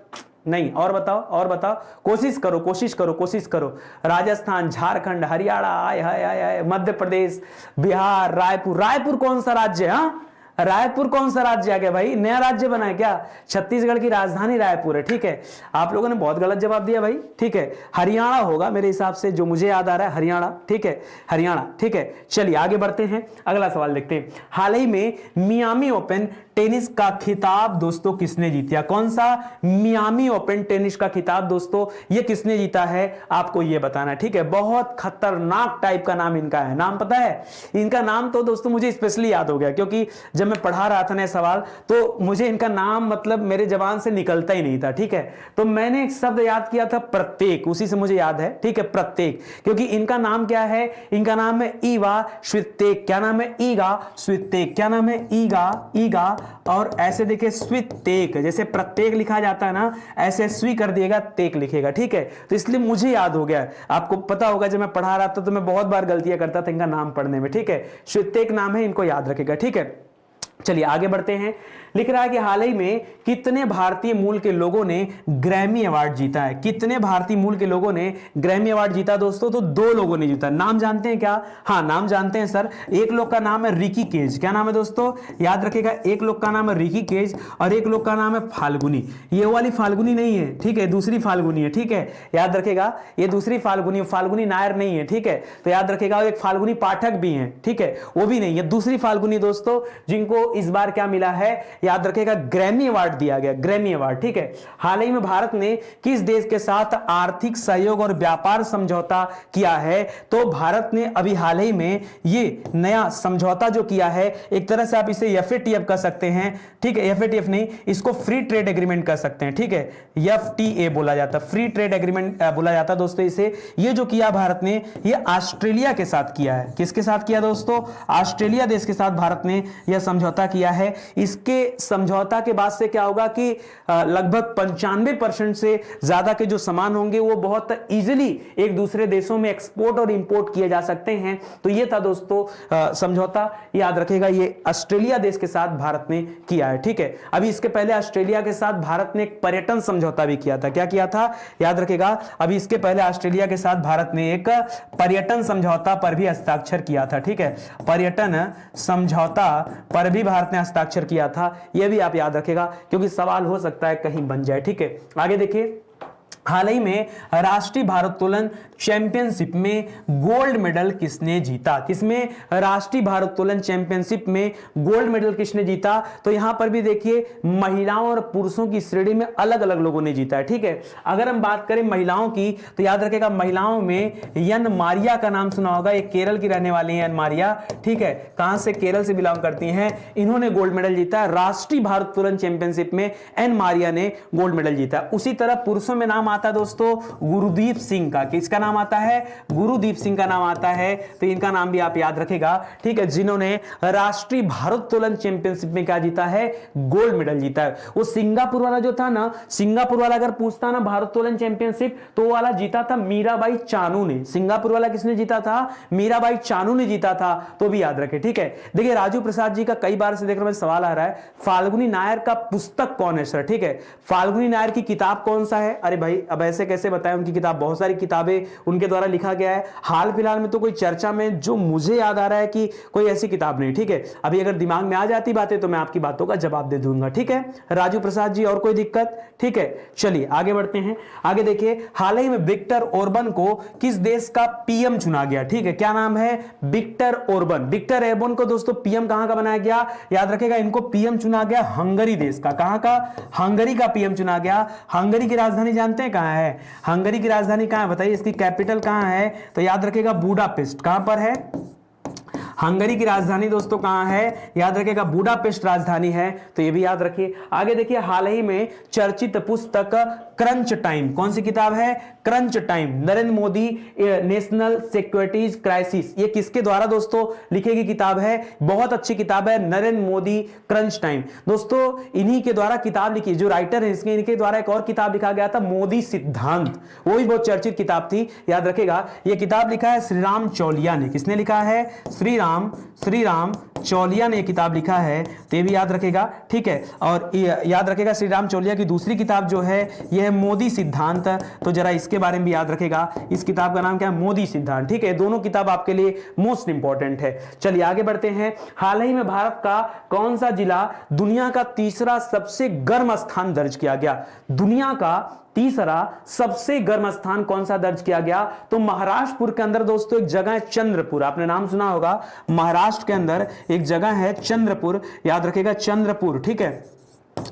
नहीं, और बताओ, और बताओ, कोशिश करो, कोशिश करो, कोशिश करो। राजस्थान, झारखंड, हरियाणा, आय हाय हाय हाय, मध्य प्रदेश, बिहार, रायपुर। रायपुर कौन सा राज्य है? हाँ, रायपुर कौन सा राज्य आ गया भाई? नया राज्य बना है क्या? छत्तीसगढ़ की राजधानी रायपुर है, ठीक है। आप लोगों ने बहुत गलत जवाब दिया भाई, ठीक है। हरियाणा होगा मेरे हिसाब से, जो मुझे याद आ रहा है, हरियाणा, ठीक है, हरियाणा, ठीक है। चलिए आगे बढ़ते हैं, अगला सवाल देखते हैं। हाल ही में मियामी ओपन टेनिस का खिताब दोस्तों किसने जीता? कौन सा मियामी ओपन टेनिस का खिताब दोस्तों ये किसने जीता है? आपको ये बताना, ठीक है। बहुत खतरनाक टाइप का नाम इनका है। नाम पता है इनका? नाम तो दोस्तों मुझे स्पेशली याद हो गया, क्योंकि जब मैं पढ़ा रहा था ना सवाल, तो मुझे इनका नाम मतलब मेरे जबान से निकलता ही नहीं था, ठीक है। तो मैंने एक शब्द याद किया था, प्रत्येक, उसी से मुझे याद है, ठीक है, प्रत्येक। क्योंकि इनका नाम क्या है? इनका नाम है ईवा स्वितेक। क्या नाम है? ईगा स्वितेक। क्या नाम है? ईगा और ऐसे देखिए स्वितेक, जैसे प्रत्येक लिखा जाता है ना, ऐसे स्वी कर दिएगा, तेक लिखेगा, ठीक है। तो इसलिए मुझे याद हो गया। आपको पता होगा जब मैं पढ़ा रहा था तो मैं बहुत बार गलतियां करता था इनका नाम पढ़ने में, ठीक है। स्वितेक नाम है, इनको याद रखेगा, ठीक है। चलिए आगे बढ़ते हैं। लिख रहा है कि हाल ही में कितने भारतीय मूल के लोगों ने ग्रैमी अवार्ड जीता है? कितने भारतीय मूल के लोगों ने ग्रैमी अवार्ड जीता दोस्तों? तो 2 लोगों ने जीता। नाम जानते हैं क्या? हाँ, नाम जानते हैं सर। एक लोग का नाम है रिकी केज। क्या नाम है दोस्तों? याद रखिएगा, एक लोग का नाम है रिकी केज और एक लोग का नाम है फाल्गुनी। ये वाली फाल्गुनी नहीं है, ठीक है, दूसरी फाल्गुनी है, ठीक है, याद रखेगा। ये दूसरी फाल्गुनी, फाल्गुनी नायर नहीं है, ठीक है। तो याद रखेगा, एक फाल्गुनी पाठक भी है, ठीक है, वो भी नहीं है, दूसरी फाल्गुनी दोस्तों, जिनको इस बार क्या मिला है? याद रखेगा, ग्रैमी अवार्ड दिया गया, ग्रैमी अवार्ड, ठीक है। हाल ही में भारत ने किस देश के साथ आर्थिक सहयोग और व्यापार समझौता किया है? तो भारत ने अभी हाल ही में ये नया समझौता जो किया है, एक तरह से आप इसे एफएटीएफ कह सकते हैं, ठीक है। एफएटीएफ नहीं, इसको फ्री ट्रेड एग्रीमेंट कह सकते हैं, ठीक है। एफटीए बोला जाता, फ्री ट्रेड एग्रीमेंट बोला जाता दोस्तों इसे। ये जो किया भारत ने, ये ऑस्ट्रेलिया के साथ किया है। किसके साथ किया दोस्तों? ऑस्ट्रेलिया देश के साथ भारत ने यह समझौता किया है। इसके समझौता के बाद से क्या होगा कि लगभग 95% से ज्यादा के जो सामान होंगे वो बहुत इजीली एक दूसरे देशों में एक्सपोर्ट और इंपोर्ट किए जा सकते हैं। तो ये था दोस्तों समझौता, याद रखेगा, ये ऑस्ट्रेलिया देश के साथ भारत ने किया है, ठीक है। अभी इसके पहले ऑस्ट्रेलिया के साथ भारत ने एक पर्यटन समझौता भी किया था। क्या किया था? याद रखेगा, अभी इसके पहले ऑस्ट्रेलिया के साथ भारत ने एक पर्यटन समझौता पर भी हस्ताक्षर किया था, ठीक है। पर्यटन समझौता पर भी भारत ने हस्ताक्षर किया था। यह भी आप याद रखेगा, क्योंकि सवाल हो सकता है कहीं बन जाए, ठीक है। आगे देखिए, हाल ही में राष्ट्रीय भारोत्तोलन चैंपियनशिप में गोल्ड मेडल किसने जीता? किसमें? राष्ट्रीय भारोत्तोलन चैंपियनशिप में गोल्ड मेडल किसने जीता? तो यहां पर भी देखिए, महिलाओं और पुरुषों की श्रेणी में अलग अलग लोगों ने जीता है, ठीक है। अगर हम बात करें महिलाओं की, तो याद रखेगा, महिलाओं में यन मारिया का नाम सुना होगा। ये केरल की रहने वाली है यन मारिया, ठीक है। कहां से? केरल से बिलोंग करती हैं। इन्होंने गोल्ड मेडल जीता है राष्ट्रीय भारोत्तोलन चैंपियनशिप में। एन मारिया ने गोल्ड मेडल जीता। उसी तरह पुरुषों में नाम आता है दोस्तों गुरुदीप सिंह का। किसका नाम आता है? गुरुदीप सिंह का नाम आता है। तो इनका नाम भी आप याद रखेगा, ठीक है, जिन्होंने राष्ट्रीय भारोत्तोलन चैंपियनशिप में क्या जीता है? गोल्ड मेडल जीता है। वो सिंगापुर वाला जो था ना, सिंगापुर वाला अगर पूछता ना भारोत्तोलन चैंपियनशिप, तो वो वाला जीता था मीराबाई चानू ने। सिंगापुर वाला किसने जीता था? मीराबाई चानू ने जीता था। तो भी याद रखे, ठीक है। देखिए, राजू प्रसाद जी का कई बार से देख रहा हूं सवाल आ रहा है, फाल्गुनी नायर का पुस्तक कौन है सर? ठीक है, फाल्गुनी नायर की किताब कौन सा है? अरे भाई, अब ऐसे कैसे बताएं उनकी किताब? बहुत सारी किताबें उनके द्वारा लिखा गया है। हाल फिलहाल में तो कोई चर्चा में जो मुझे याद आ रहा है कि कोई ऐसी किताब नहीं, ठीक है। अभी अगर दिमाग में आ जाती बातें तो मैं आपकी बातों का जवाब दे दूंगा, ठीक है राजू प्रसाद जी। और कोई दिक्कत? ठीक है, चलिए आगे बढ़ते हैं। आगे देखिए, हाल ही में विक्टर ओरबन को किस देश का पीएम चुना गया? ठीक है, क्या नाम है? Victor Orbán. विक्टर ओरबन को दोस्तों पीएम कहां का बनाया गया? याद रखेगा, इनको पीएम चुना गया हंगरी देश का। कहां का? हंगरी का पीएम चुना गया। हंगरी की राजधानी जानते हैं कहां है? हंगरी की राजधानी कहां है बताइए? इसकी कैपिटल कहां है? तो याद रखेगा बुडापेस्ट। कहां पर है? हंगरी की राजधानी दोस्तों कहां है? याद रखिएगा बुडापेस्ट राजधानी है, तो ये भी याद रखिए। आगे देखिए, हाल ही में चर्चित पुस्तक क्रंच टाइम, कौन सी किताब है? Crunch time, Narendra Modi national securities crisis, ये किसके द्वारा दोस्तों लिखी गई किताब है? बहुत अच्छी किताब है, नरेंद्र मोदी क्रंच टाइम। दोस्तों इन्हीं के द्वारा किताब लिखी, जो राइटर है इसके, इनके द्वारा एक और किताब लिखा गया था, मोदी सिद्धांत, वो भी बहुत चर्चित किताब थी, याद रखेगा। ये किताब लिखा है श्रीराम चौलिया ने। किसने लिखा है? श्रीराम चौलिया ने किताब लिखा है, तो ये भी याद रखेगा, ठीक है। और याद रखेगा श्रीराम चौलिया की दूसरी किताब जो है यह है मोदी सिद्धांत, तो जरा इसके बारे में भी याद रखेगा। इस किताब का नाम क्या है? मोदी सिद्धांत, ठीक है। दोनों किताब आपके लिए मोस्ट इंपॉर्टेंट है। चलिए आगे बढ़ते हैं। हाल ही में भारत का कौन सा जिला दुनिया का तीसरा सबसे गर्म स्थान दर्ज किया गया? दुनिया का तीसरा सबसे गर्म स्थान कौन सा दर्ज किया गया? तो महाराष्ट्र के अंदर दोस्तों एक जगह है चंद्रपुर, आपने नाम सुना होगा। महाराष्ट्र के अंदर एक जगह है चंद्रपुर, याद रखिएगा चंद्रपुर, ठीक है।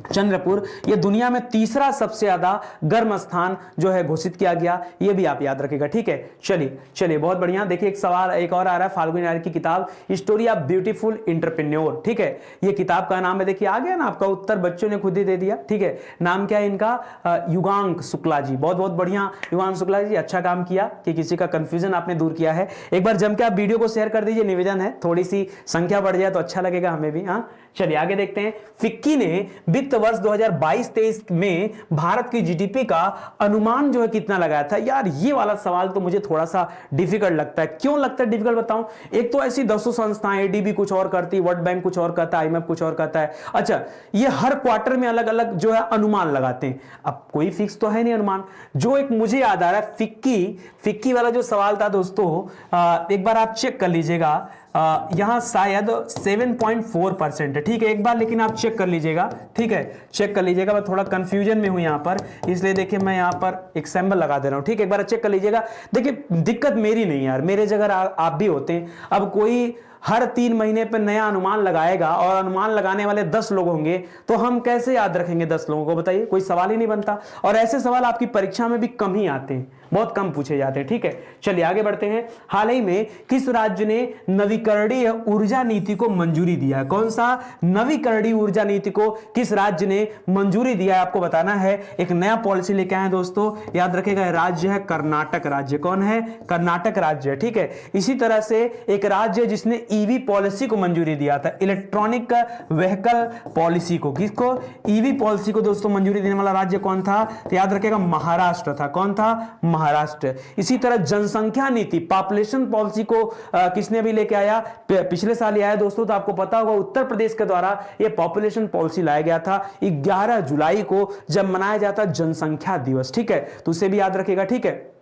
चंद्रपुर, ये दुनिया में तीसरा सबसे ज्यादा गर्म स्थान जो है घोषित किया गया, ये भी आप याद रखिएगा, ठीक है। चलिए बहुत बढ़िया। देखिए एक सवाल एक और आ रहा है, फाल्गुनी नायर की किताब स्टोरी ऑफ ब्यूटीफुल एंटरप्रेन्योर, ठीक है। ये किताब का नाम है, देखिए आ गया ना आपका उत्तर, बच्चों ने खुद ही दे दिया, ठीक है। नाम क्या है इनका? युगांक शुक्ला जी, बहुत बहुत बढ़िया युगांक शुक्ला जी, अच्छा काम किया कि किसी का कंफ्यूजन आपने दूर किया है। एक बार जम के आप वीडियो को शेयर कर दीजिए, निवेदन है, थोड़ी सी संख्या बढ़ जाए तो अच्छा लगेगा हमें भी। हाँ चलिए आगे देखते हैं। फिक्की ने वित्त वर्ष 2022-23 में भारत की जीडीपी का अनुमान जो है कितना लगाया था? यार ये वाला सवाल तो मुझे थोड़ा सा डिफिकल्ट लगता है। क्यों लगता है डिफिकल्ट बताऊं? एक तो ऐसी 200 संस्थाएं, एडीबी कुछ और करती, वर्ल्ड बैंक कुछ और कहता है, आईएमएफ कुछ और कहता है। अच्छा, ये हर क्वार्टर में अलग अलग जो है अनुमान लगाते हैं। अब कोई फिक्स तो है नहीं अनुमान। जो एक मुझे याद आ रहा है, फिक्की वाला जो सवाल था दोस्तों, एक बार आप चेक कर लीजिएगा, यहां शायद 7.4% है, ठीक है। एक बार लेकिन आप चेक कर लीजिएगा, ठीक है, चेक कर लीजिएगा। मैं थोड़ा कंफ्यूजन में हूं यहां पर, इसलिए देखिए मैं यहां पर एक सिंबल लगा दे रहा हूं, ठीक है। एक बार चेक कर लीजिएगा। देखिए दिक्कत मेरी नहीं यार, मेरे जगह आप भी होते हैं। अब कोई हर 3 महीने पर नया अनुमान लगाएगा और अनुमान लगाने वाले 10 लोग होंगे, तो हम कैसे याद रखेंगे 10 लोगों को? बताइए, कोई सवाल ही नहीं बनता। और ऐसे सवाल आपकी परीक्षा में भी कम ही आते हैं, बहुत कम पूछे जाते हैं, ठीक है। चलिए आगे बढ़ते हैं। हाल ही में किस राज्य ने नवीकरणीय ऊर्जा नीति को मंजूरी दिया है? कौन सा नवीकरणीय ऊर्जा नीति को किस राज्य ने मंजूरी दिया है? आपको बताना है। एक नया पॉलिसी लेके आए दोस्तों, याद रखेगा राज्य है कर्नाटक राज्य। कौन है? कर्नाटक राज्य, ठीक है। इसी तरह से एक राज्य जिसने ईवी पॉलिसी को मंजूरी दिया था, इलेक्ट्रॉनिक व्हीकल पॉलिसी को। किसको? ईवी पॉलिसी को दोस्तों मंजूरी देने वाला राज्य कौन था? तो याद रखेगा महाराष्ट्र था। कौन था? महाराष्ट्र। इसी तरह जनसंख्या नीति, पॉपुलेशन पॉलिसी को किसने भी लेके आया? पिछले साल आया दोस्तों, तो आपको पता होगा उत्तर प्रदेश के द्वारा यह पॉपुलेशन पॉलिसी लाया गया था 11 जुलाई को, जब मनाया जाता जनसंख्या दिवस, ठीक है। तो उसे भी याद रखेगा, ठीक है।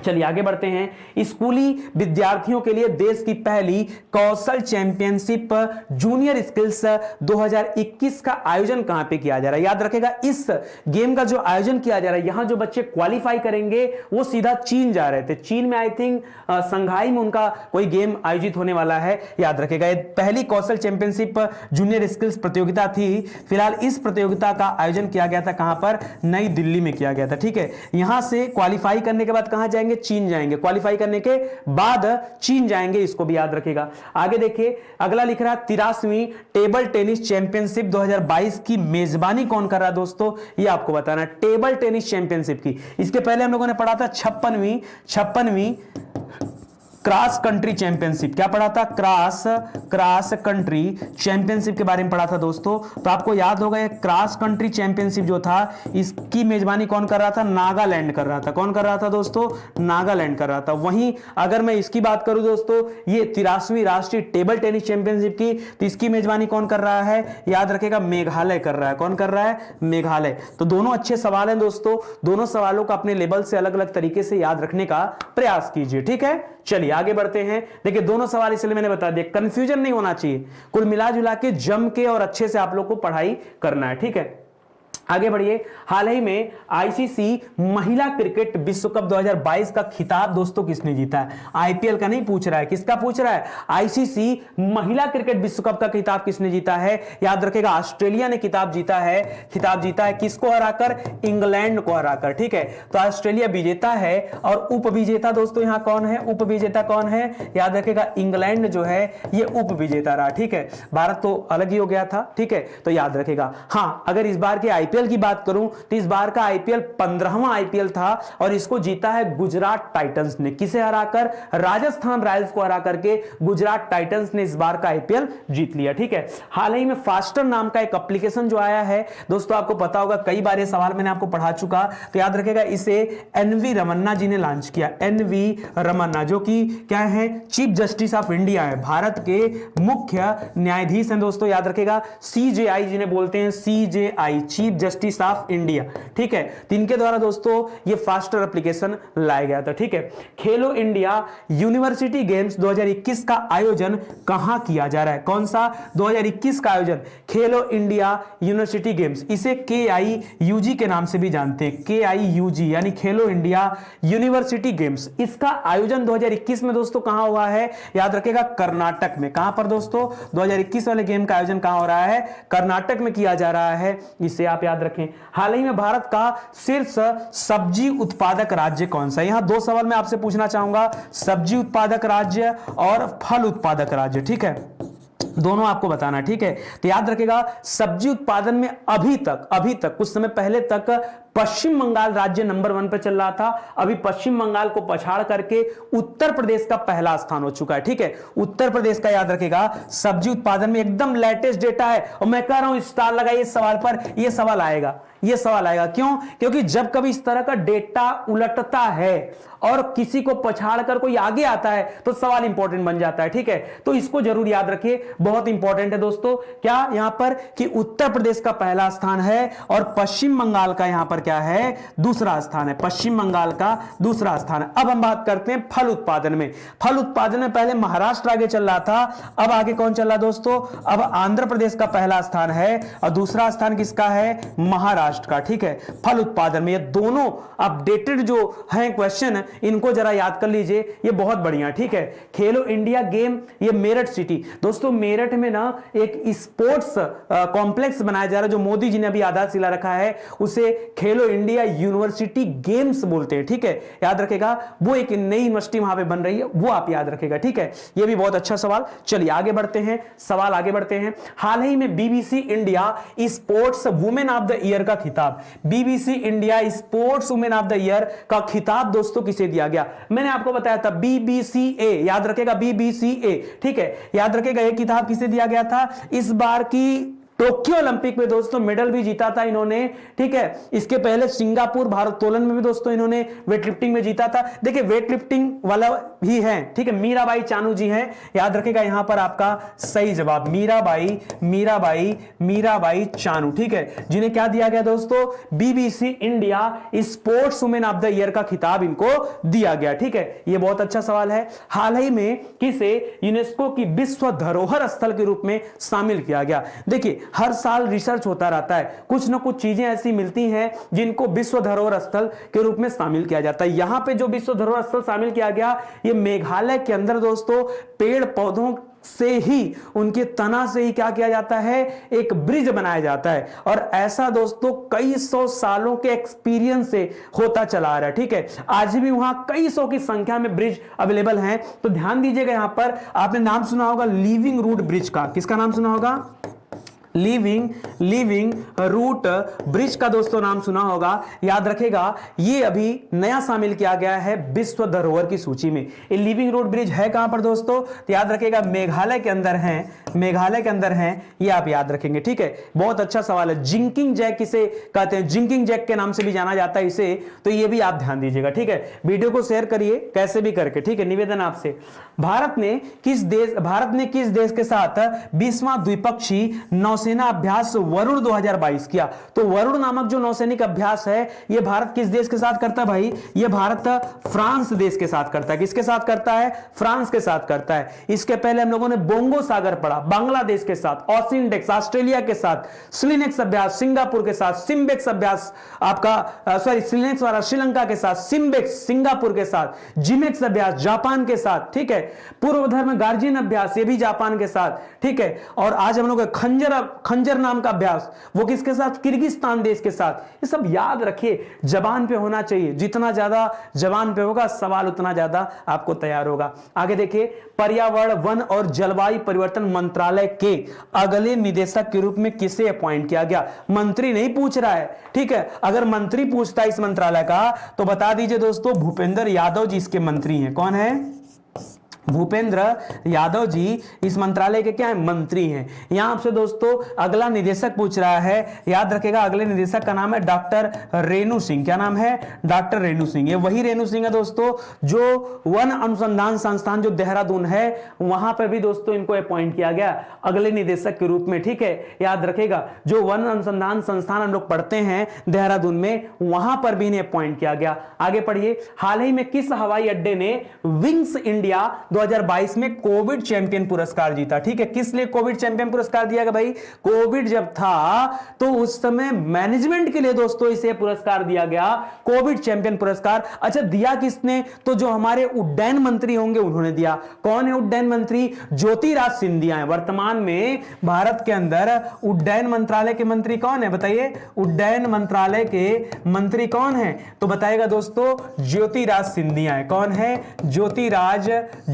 चलिए आगे बढ़ते हैं। स्कूली विद्यार्थियों के लिए देश की पहली कौशल चैंपियनशिप जूनियर स्किल्स 2021 का आयोजन कहां पे किया जा रहा है? याद रखेगा इस गेम का जो आयोजन किया जा रहा है, यहां जो बच्चे क्वालिफाई करेंगे वो सीधा चीन जा रहे थे। चीन में आई थिंक संघाई में उनका कोई गेम आयोजित होने वाला है, याद रखेगा। ये पहली कौशल चैंपियनशिप जूनियर स्किल्स प्रतियोगिता थी। फिलहाल इस प्रतियोगिता का आयोजन किया गया था कहां पर? नई दिल्ली में किया गया था, ठीक है। यहां से क्वालिफाई करने के बाद कहां जाएंगे? चीन जाएंगे। क्वालिफाई करने के बाद चीन जाएंगे, इसको भी याद रखिएगा। आगे देखिए, अगला लिख रहा है 83वीं टेबल टेनिस चैंपियनशिप 2022 की मेजबानी कौन कर रहा है दोस्तों? ये आपको बताना है। टेबल टेनिस चैंपियनशिप की, इसके पहले हम लोगों ने पढ़ा था 56वीं क्रॉस कंट्री चैंपियनशिप। क्या पढ़ा था? क्रॉस कंट्री चैंपियनशिप के बारे में पढ़ा था दोस्तों। तो आपको याद होगा ये क्रॉस कंट्री चैंपियनशिप जो था, इसकी मेजबानी कौन कर रहा था? नागालैंड कर रहा था। कौन कर रहा था दोस्तों? नागालैंड कर रहा था। वहीं अगर मैं इसकी बात करूं दोस्तों, ये 83वीं राष्ट्रीय टेबल टेनिस चैंपियनशिप की, तो इसकी मेजबानी कौन कर रहा है? याद रखेगा मेघालय कर रहा है। कौन कर रहा है? मेघालय। तो दोनों अच्छे सवाल हैं दोस्तों, दोनों सवालों को अपने लेवल से अलग अलग तरीके से याद रखने का प्रयास कीजिए, ठीक है। चलिए आगे बढ़ते हैं। देखिए दोनों सवाल इसलिए मैंने बता दिया, कंफ्यूजन नहीं होना चाहिए। कुल मिला जुला के जम के और अच्छे से आप लोग को पढ़ाई करना है, ठीक है। आगे बढ़िए। हाल ही में आईसीसी महिला क्रिकेट विश्व कप 2022 का खिताब दोस्तों किसने जीता है? आईपीएल का नहीं पूछ रहा है, किसका पूछ रहा है? आईसीसी महिला क्रिकेट विश्व कप का खिताब किसने जीता है? याद रखेगा ऑस्ट्रेलिया ने खिताब जीता है। खिताब जीता है किसको हराकर? इंग्लैंड को हराकर। ठीक है, तो ऑस्ट्रेलिया विजेता है और उपविजेता दोस्तों यहां कौन है? उपविजेता कौन है? याद रखेगा इंग्लैंड जो है ये उपविजेता रहा। ठीक है, भारत तो अलग ही हो गया था। ठीक है, तो याद रखेगा। हां, अगर इस बार के आईपीएल की बात करूं तो इस बार का आईपीएल 15वां आईपीएल था और इसको जीता है गुजरात टाइटंस ने। किसे हराकर? राजस्थान रॉयल्स को हरा करके गुजरात टाइटंस ने इस बार का आईपीएल जीत लिया। ठीक है, हाल ही में फास्टर नाम का एक एप्लीकेशन जो आया है दोस्तों, आपको पता होगा, कई बार ये सवाल मैंने आपको पढ़ा चुका, तो याद रखेगा इसे एनवी रमन्ना जी ने लॉन्च किया। एनवी रमन्ना जो कि क्या है? चीफ जस्टिस ऑफ इंडिया है, भारत के मुख्य न्यायाधीश हैं दोस्तों। याद रखेगा सीजेआई जिन्हें बोलते हैं, CJI chief justice of India. ठीक है, तो इनके द्वारा दोस्तों ये फास्टर एप्लीकेशन लाया गया था। ठीक है, खेलो इंडिया यूनिवर्सिटी गेम्स 2021 का आयोजन कहां किया जा रहा है? कौन सा? 2021 का आयोजन खेलो इंडिया यूनिवर्सिटी गेम्स, इसे KIUG के नाम से भी जानते हैं। KIUG यानी खेलो इंडिया यूनिवर्सिटी गेम्स, इसका आयोजन 2021 में दोस्तों कहां हुआ है? याद रखेगा कर्नाटक में। कहां पर दोस्तों? 2021 वाले गेम का आयोजन कहां हो रहा है? कर्नाटक में किया जा रहा है। इसे आप याद रखें। हाल ही में भारत का शीर्ष सब्जी उत्पादक राज्य कौन सा? यहां दो सवाल मैं आपसे पूछना चाहूंगा, सब्जी उत्पादक राज्य और फल उत्पादक राज्य। ठीक है, दोनों आपको बताना। ठीक है, तो याद रखेगा सब्जी उत्पादन में अभी तक कुछ समय पहले तक पश्चिम बंगाल राज्य नंबर 1 पर चल रहा था। अभी पश्चिम बंगाल को पछाड़ करके उत्तर प्रदेश का पहला स्थान हो चुका है। ठीक है, उत्तर प्रदेश का याद रखेगा सब्जी उत्पादन में एकदम लेटेस्ट डेटा है और मैं कह रहा हूं स्टार लगाइए इस सवाल पर, यह सवाल आएगा। यह सवाल आएगा क्यों? क्योंकि जब कभी इस तरह का डेटा उलटता है और किसी को पछाड़ कर कोई आगे आता है तो सवाल इंपॉर्टेंट बन जाता है। ठीक है, तो इसको जरूर याद रखिए, बहुत इंपॉर्टेंट है दोस्तों। क्या यहां पर कि उत्तर प्रदेश का पहला स्थान है और पश्चिम बंगाल का यहां पर क्या है? दूसरा स्थान है। पश्चिम बंगाल का दूसरा स्थान है। अब हम बात करते हैं फल उत्पादन में। फल उत्पादन में पहले महाराष्ट्र आगे चल रहा था, अब आगे कौन चल रहा दोस्तों? अब आंध्र प्रदेश का पहला स्थान है और दूसरा स्थान किसका है? महाराष्ट्र का। ठीक है, फल उत्पादन में ये दोनों अपडेटेड जो हैं क्वेश्चन, इनको जरा याद कर लीजिए, ये बहुत बढ़िया। ठीक है, खेलो इंडिया गेम, ये मेरठ सिटी दोस्तों, मेरठ में ना एक स्पोर्ट्स कॉम्प्लेक्स बनाया जा रहा है जो मोदी जी ने अभी आधारशिला रखा है, उसे खेलो इंडिया यूनिवर्सिटी गेम्स बोलते हैं। ठीक है, याद रखेगा, वो एक नई यूनिवर्सिटी वहां पे बन रही है, वो आप याद रखेगा। ठीक है, ये भी बहुत अच्छा सवाल। चलिए आगे बढ़ते हैं, सवाल आगे बढ़ते हैं। हाल ही में BBC India sports women of the year का खिताब, BBC India sports women of the year का खिताब दोस्तों किसे दिया गया? मैंने आपको बताया था BBCA, याद रखेगा BBCA। ठीक है, याद रखेगा ये किताब किसे दिया गया था? इस बार की टोक्यो ओलंपिक में दोस्तों मेडल भी जीता था इन्होंने। ठीक है, इसके पहले सिंगापुर भारोत्तोलन में भी दोस्तों इन्होंने वेट लिफ्टिंग में जीता था। देखिए वेट लिफ्टिंग वाला भी है। ठीक है, मीराबाई चानू जी हैं, याद रखेगा यहां पर आपका सही जवाब मीराबाई चानू। ठीक है, जिन्हें क्या दिया गया दोस्तों? BBC India sports women of the year का खिताब इनको दिया गया। ठीक है, यह बहुत अच्छा सवाल है। हाल ही में किसे यूनेस्को की विश्व धरोहर स्थल के रूप में शामिल किया गया? देखिए हर साल रिसर्च होता रहता है, कुछ ना कुछ चीजें ऐसी मिलती हैं जिनको विश्व धरोहर स्थल के रूप में शामिल किया जाता है। यहां पे जो विश्व धरोहर स्थल शामिल किया गया, ये मेघालय के अंदर दोस्तों पेड़ पौधों से ही, उनके तना से ही क्या किया जाता है? एक ब्रिज बनाया जाता है। और ऐसा दोस्तों कई सौ सालों के एक्सपीरियंस से होता चला आ रहा है। ठीक है, आज भी वहां कई सौ की संख्या में ब्रिज अवेलेबल हैं। तो ध्यान दीजिएगा, यहां पर आपने नाम सुना होगा लिविंग रूट ब्रिज का। किसका नाम सुना होगा? लिविंग रूट ब्रिज का दोस्तों नाम सुना होगा। याद रखेगा ये अभी नया शामिल किया गया है विश्व धरोहर की सूची में। ये लिविंग रूट ब्रिज है कहां पर दोस्तों? तो याद रखेगा मेघालय के अंदर है, ये आप याद रखेंगे। ठीक है, बहुत अच्छा सवाल है। जिंकिंग जैक किसे कहते हैं? जिंकिंग जैक के नाम से भी जाना जाता है इसे, तो ये भी आप ध्यान दीजिएगा। ठीक है, वीडियो को शेयर करिए कैसे भी करके। ठीक है, निवेदन आपसे, भारत ने किस देश के साथ 20वां द्विपक्षीय नौसेना नौसेना अभ्यास वरुण 2022 किया। तो वरुण नामक जो नौसैनिक अभ्यास है यह भारत किस देश के साथ करता है भाई? यह भारत फ्रांस देश के साथ करता है। किसके साथ करता है? फ्रांस के साथ करता है। इसके पहले हम लोगों ने बोंगो सागर पढ़ा, बांग्लादेश के साथ, ऑसिनडेक्स ऑस्ट्रेलिया के साथ, स्लिनेक्स अभ्यास सिंगापुर के साथ, सिम्बेक्स अभ्यास आपका स्लिनेक्स वाला श्रीलंका के साथ, सिम्बेक्स सिंगापुर के साथ, जिमेक्स अभ्यास जापान के साथ, ठीक है। पूर्व धर्म गार्जियन अभ्यास ये भी जापान के साथ, ठीक है। और आज हम लोग खंजर नाम का अभ्यास वो किसके साथ? किर्गिस्तान देश के साथ। ये सब याद रखिए, जबान पे होना चाहिए। जितना ज्यादा जबान पे होगा सवाल उतना ज्यादा आपको तैयार होगा। आगे देखिए, पर्यावरण वन और जलवायु परिवर्तन मंत्रालय के अगले निदेशक के रूप में किसे अपॉइंट किया गया? मंत्री नहीं पूछ रहा है, ठीक है। अगर मंत्री पूछता है इस मंत्रालय का तो बता दीजिए दोस्तों, भूपेंद्र यादव जी इसके मंत्री हैं। कौन है? भूपेंद्र यादव जी इस मंत्रालय के क्या है? मंत्री हैं। यहां आपसे दोस्तों अगला निदेशक पूछ रहा है, याद रखेगा अगले निदेशक का नाम है डॉक्टर रेणु सिंह। क्या नाम है? डॉक्टर रेणु सिंह। ये वही रेणु सिंह है दोस्तों जो वन अनुसंधान संस्थान जो देहरादून है वहां पर भी दोस्तों इनको अपॉइंट किया गया अगले निदेशक के रूप में, ठीक है। याद रखेगा जो वन अनुसंधान संस्थान हम लोग पढ़ते हैं देहरादून में, वहां पर भी इन्हें अपॉइंट किया गया। आगे पढ़िए, हाल ही में किस हवाई अड्डे ने विंग्स इंडिया 2022 में कोविड चैंपियन पुरस्कार जीता? ठीक है, किस लिए कोविड चैंपियन पुरस्कार दिया गया भाई? कोविड जब था तो उस समय मैनेजमेंट के लिए दोस्तों इसे पुरस्कार दिया गया, कोविड चैंपियन पुरस्कार। अच्छा, दिया किसने? तो जो हमारे उड्डयन मंत्री होंगे उन्होंने दिया। कौन है उड्डयन मंत्री? ज्योतिराज सिंधिया है। वर्तमान में भारत के अंदर उड्डयन मंत्रालय के मंत्री कौन है? बताइए, उड्डयन मंत्रालय के मंत्री कौन है? तो बताएगा दोस्तों, ज्योतिराज सिंधिया है। कौन है?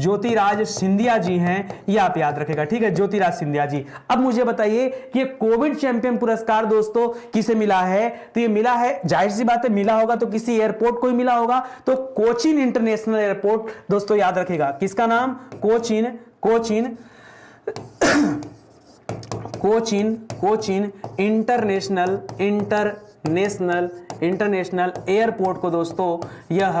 ज्योतिराज सिंधिया जी हैं, ये आप याद रखेगा, ठीक है, ज्योतिराज सिंधिया जी। अब मुझे बताइए कि कोविड चैंपियन पुरस्कार दोस्तों किसे मिला है? तो ये मिला है, जाहिर सी बात है मिला होगा तो किसी एयरपोर्ट को ही मिला होगा, तो कोचीन इंटरनेशनल एयरपोर्ट दोस्तों याद रखेगा। किसका नाम? कोचीन इंटरनेशनल एयरपोर्ट को दोस्तों यह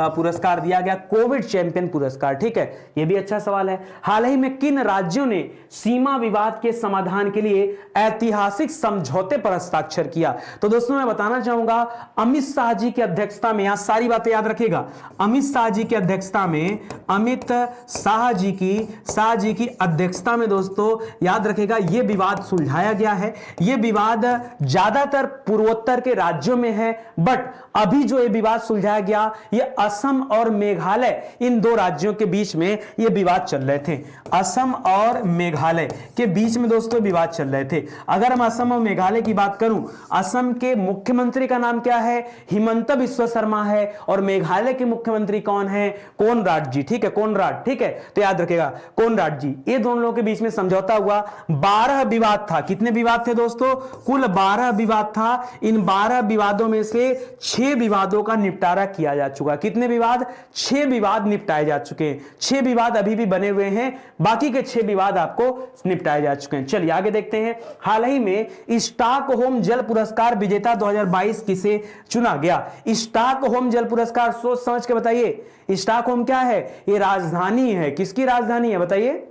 पुरस्कार दिया गया, कोविड चैंपियन पुरस्कार, ठीक है। यह भी अच्छा सवाल है। हाल ही में किन राज्यों ने सीमा विवाद के समाधान के लिए ऐतिहासिक समझौते पर हस्ताक्षर किया? तो दोस्तों मैं बताना चाहूंगा, अमित शाह जी की अध्यक्षता में, यहां सारी बातें याद रखिएगा, अमित शाह जी की अध्यक्षता में, अमित शाह जी की अध्यक्षता में दोस्तों याद रखेगा यह विवाद सुलझाया गया है। यह विवाद ज्यादातर पूर्वोत्तर के राज्यों में है, बट अभी जो ये विवाद सुलझाया गया ये असम और मेघालय, इन दो राज्यों के बीच में ये विवाद चल रहे थे। असम और मेघालय के बीच में दोस्तों विवाद चल रहे थे। अगर हम असम और मेघालय की बात करूं, असम के मुख्यमंत्री का नाम क्या है? हिमंत बिस्वा शर्मा है। और मेघालय के मुख्यमंत्री कौन है? कोनराड जी, ठीक है, कोनराड, ठीक है। तो याद रखेगा कोनराड जी। ये दोनों लोगों के बीच में समझौता हुआ। 12 विवाद था। कितने विवाद थे दोस्तों? कुल 12 विवाद था। इन 12 विवादों में से 6 विवादों का निपटारा किया जा चुका। कितने विवाद? 6 विवाद निपटाए जा चुके हैं। 6 विवाद अभी भी बने हुए हैं, बाकी के 6 विवाद आपको निपटाए जा चुके हैं। चलिए आगे देखते हैं। हाल ही में स्टॉकहोम जल पुरस्कार विजेता 2022 किसे चुना गया? स्टॉकहोम जल पुरस्कार सोच समझ के बताइए। स्टॉकहोम क्या है? ये राजधानी है। किसकी राजधानी है बताइए?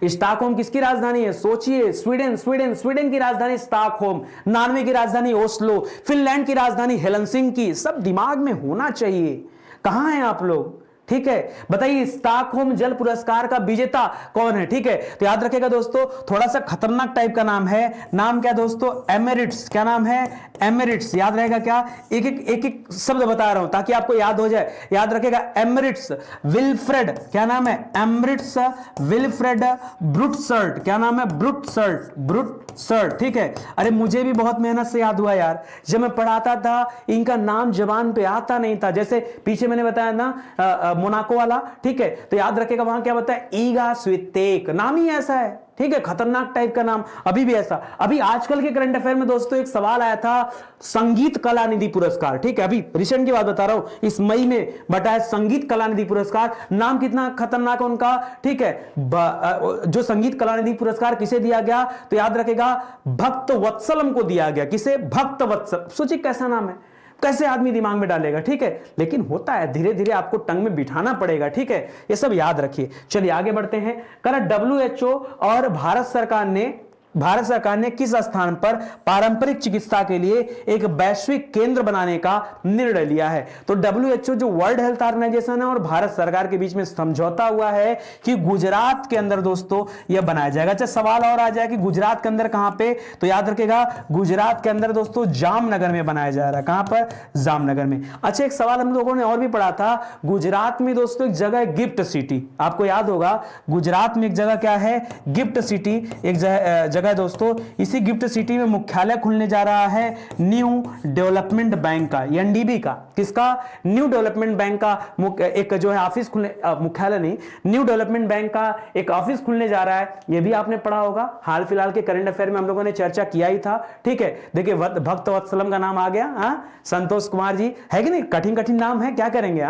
स्टॉकहोम किसकी राजधानी है? सोचिए, स्वीडन की राजधानी स्टॉकहोम, नॉर्वे की राजधानी ओस्लो, फिनलैंड की राजधानी हेलसिंकी। सब दिमाग में होना चाहिए। कहां हैं आप लोग? ठीक है, बताइए स्टॉकहोम जल पुरस्कार का विजेता कौन है? ठीक है, तो याद रखेगा दोस्तों, थोड़ा सा खतरनाक टाइप का नाम है। नाम क्या दोस्तों? एमेरिट्स। क्या नाम है? एमेरिट्स। याद रहेगा क्या? एक एक शब्द बता रहा हूं ताकि आपको याद हो जाए। याद रखेगा, एमेरिट्स विल्फ्रेड। क्या नाम है? Emeritus Wilfred Brutsaert. क्या नाम है? ब्रुटसर्ट, ठीक है। अरे मुझे भी बहुत मेहनत से याद हुआ यार, जब मैं पढ़ाता था इनका नाम जबान पे आता नहीं था। जैसे पीछे मैंने बताया ना मोनाको वाला, ठीक है, तो याद रखेगा वहां क्या बताया? ईगा स्वितेक। नाम ही ऐसा है, ठीक है, खतरनाक टाइप का नाम। अभी भी ऐसा। अभी आजकल के करंट अफेयर में दोस्तों एक सवाल आया था, संगीत कला निधि पुरस्कार, ठीक है, अभी रिसेंट की बात बता रहा हूं, इस मई में बताया संगीत कला निधि पुरस्कार। नाम कितना खतरनाक है उनका, ठीक है। जो संगीत कला निधि पुरस्कार किसे दिया गया? तो याद रखेगा भक्त वत्सलम को दिया गया। किसे? भक्त वत्सल। सोचिए कैसा नाम है, कैसे आदमी दिमाग में डालेगा, ठीक है, लेकिन होता है, धीरे धीरे आपको टंग में बिठाना पड़ेगा, ठीक है, ये सब याद रखिए। चलिए आगे बढ़ते हैं। कल WHO और भारत सरकार ने भारत सरकार ने किस स्थान पर पारंपरिक चिकित्सा के लिए एक वैश्विक केंद्र बनाने का निर्णय लिया है? तो WHO जो वर्ल्ड हेल्थ ऑर्गेनाइजेशन है और भारत सरकार के बीच में समझौता हुआ है कि गुजरात के अंदर दोस्तों यह बनाया जाएगा। अच्छा, सवाल और आ जाए कि गुजरात के अंदर कहां पे, तो याद रखेगा गुजरात के अंदर दोस्तों जामनगर में बनाया जा रहा है। कहां पर? जामनगर में। अच्छा, एक सवाल हम लोगों ने और भी पढ़ा था, गुजरात में दोस्तों एक जगह है गिफ्ट सिटी, आपको याद होगा गुजरात में एक जगह क्या है? गिफ्ट सिटी एक जगह दोस्तों। इसी गिफ्ट सिटी में मुख्यालय खुलने जा रहा है न्यू डेवलपमेंट बैंक का, एनडीबी का। किसका? न्यू डेवलपमेंट बैंक का एक जो है ऑफिस खुलने, मुख्यालय नहीं, न्यू डेवलपमेंट बैंक का एक ऑफिस खुलने जा रहा है। यह भी आपने पढ़ा होगा, हाल फिलहाल के करंट अफेयर में हम लोगों ने चर्चा किया ही था। ठीक है, देखिए भक्त वत्सलम का नाम आ गया, संतोष कुमार जी, है कि नहीं? कठिन कठिन नाम है, क्या करेंगे?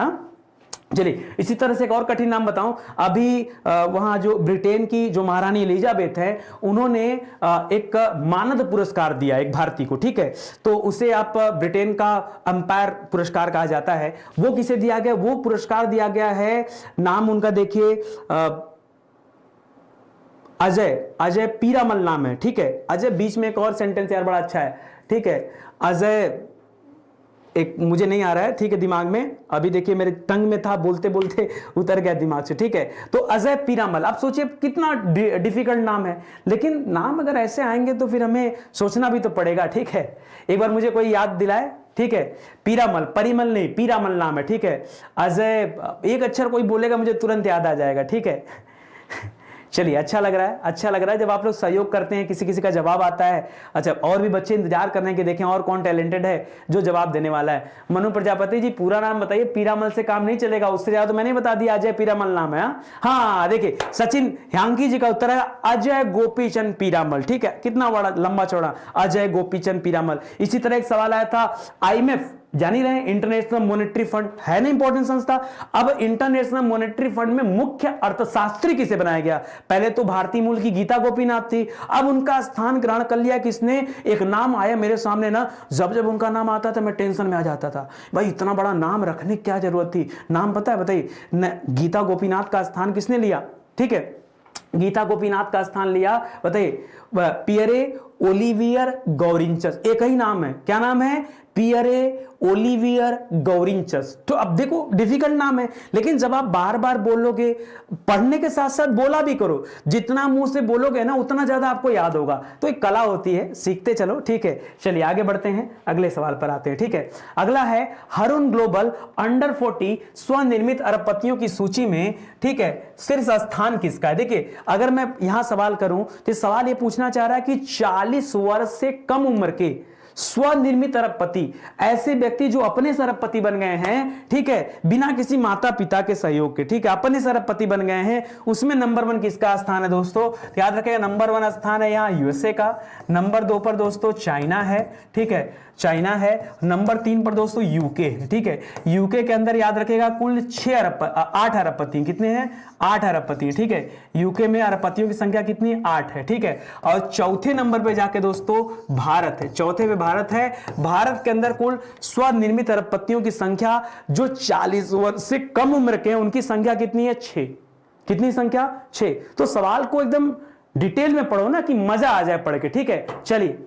चलिए, इसी तरह से एक और कठिन नाम बताऊं। अभी वहां जो ब्रिटेन की जो महारानी एलिजाबेथ है, उन्होंने एक मानद पुरस्कार दिया एक भारतीय को। ठीक है, तो उसे आप ब्रिटेन का अंपायर पुरस्कार कहा जाता है। वो किसे दिया गया? वो पुरस्कार दिया गया है, नाम उनका देखिए अजय पीरामल नाम है। ठीक है, अजय, बीच में एक और सेंटेंस यार बड़ा अच्छा है। ठीक है, अजय, एक मुझे नहीं आ रहा है, ठीक है, दिमाग में अभी देखिए मेरे टंग में था, बोलते बोलते उतर गया दिमाग से। ठीक है, तो अजय पीरामल, आप सोचिए कितना डिफिकल्ट नाम है, लेकिन नाम अगर ऐसे आएंगे तो फिर हमें सोचना भी तो पड़ेगा। ठीक है, एक बार मुझे कोई याद दिलाए। ठीक है, पीरामल, परिमल नहीं, पीरामल नाम है। ठीक है, अजय, एक अक्षर कोई बोलेगा मुझे तुरंत याद आ जाएगा। ठीक है चलिए, अच्छा लग रहा है, अच्छा लग रहा है जब आप लोग सहयोग करते हैं, किसी किसी का जवाब आता है। अच्छा, और भी बच्चे इंतजार कर रहे हैं कि देखें और कौन टैलेंटेड है जो जवाब देने वाला है। मनु प्रजापति जी, पूरा नाम बताइए, पीरामल से काम नहीं चलेगा, उससे ज्यादा तो मैंने बता दिया, अजय पीरामल नाम है। हाँ, देखिए सचिन ह्यांकी जी का उत्तर है अजय गोपीचंद पीरामल। ठीक है, कितना बड़ा लंबा चौड़ा, अजय गोपीचंद पीरामल। इसी तरह एक सवाल आया था, IMF जान ही रहे, इंटरनेशनल मॉनेटरी फंड है ना, इंपॉर्टेंट संस्था। अब इंटरनेशनल मॉनेटरी फंड में मुख्य अर्थशास्त्री किसे बनाया गया? पहले तो भारतीय मूल की गीता गोपीनाथ थी, अब उनका स्थान ग्रहण कर लिया किसने? एक नाम आया मेरे सामने ना, जब जब उनका नाम आता था मैं टेंशन में आ जाता था, भाई इतना बड़ा नाम रखने की क्या जरूरत थी? नाम पता है, बताइए, गीता गोपीनाथ का स्थान किसने लिया? ठीक है, गीता गोपीनाथ का स्थान लिया, बताइए, पियरे ओलिवियर गौरिंचस। एक ही नाम है, क्या नाम है? Pierre Olivier Gourinchas. तो अब देखो डिफिकल्ट नाम है, लेकिन जब आप बार बार बोलोगे, पढ़ने के साथ साथ बोला भी करो, जितना मुंह से बोलोगे ना उतना ज्यादा आपको याद होगा। तो एक कला होती है, सीखते चलो। ठीक है, चलिए आगे बढ़ते हैं, अगले सवाल पर आते हैं। ठीक है, अगला है हरुन ग्लोबल अंडर 40 स्वनिर्मित अरबपतियों की सूची में, ठीक है, शीर्ष स्थान किसका है? देखिए, अगर मैं यहां सवाल करूं तो सवाल यह पूछना चाह रहा है कि 40 वर्ष से कम उम्र के स्वनिर्मित अरबपति, ऐसे व्यक्ति जो अपने से अरबपति बन गए हैं, ठीक है, बिना किसी माता पिता के सहयोग के, ठीक है, अपने से अरबपति बन गए हैं, उसमें नंबर 1 किसका स्थान है दोस्तों? याद रखिएगा, नंबर 1 स्थान है यहाँ यूएसए का, नंबर 2 पर दोस्तों चाइना है। ठीक है, चाइना है, नंबर 3 पर दोस्तों यूके है। ठीक है, यूके के अंदर याद रखेगा कुल 8 अरबपति, कितने हैं? 8 अरबपति। ठीक है, यूके में अरबपतियों की संख्या कितनी? 8 है। ठीक है, और चौथे नंबर पे जाके दोस्तों भारत है, चौथे पे भारत है। भारत के अंदर कुल स्वनिर्मित अरबपतियों की संख्या जो 40 वर्ष से कम उम्र के हैं, उनकी संख्या कितनी है? 6। कितनी संख्या? 6। तो सवाल को एकदम डिटेल में पढ़ो ना कि मजा आ जाए पढ़ के। ठीक है, चलिए,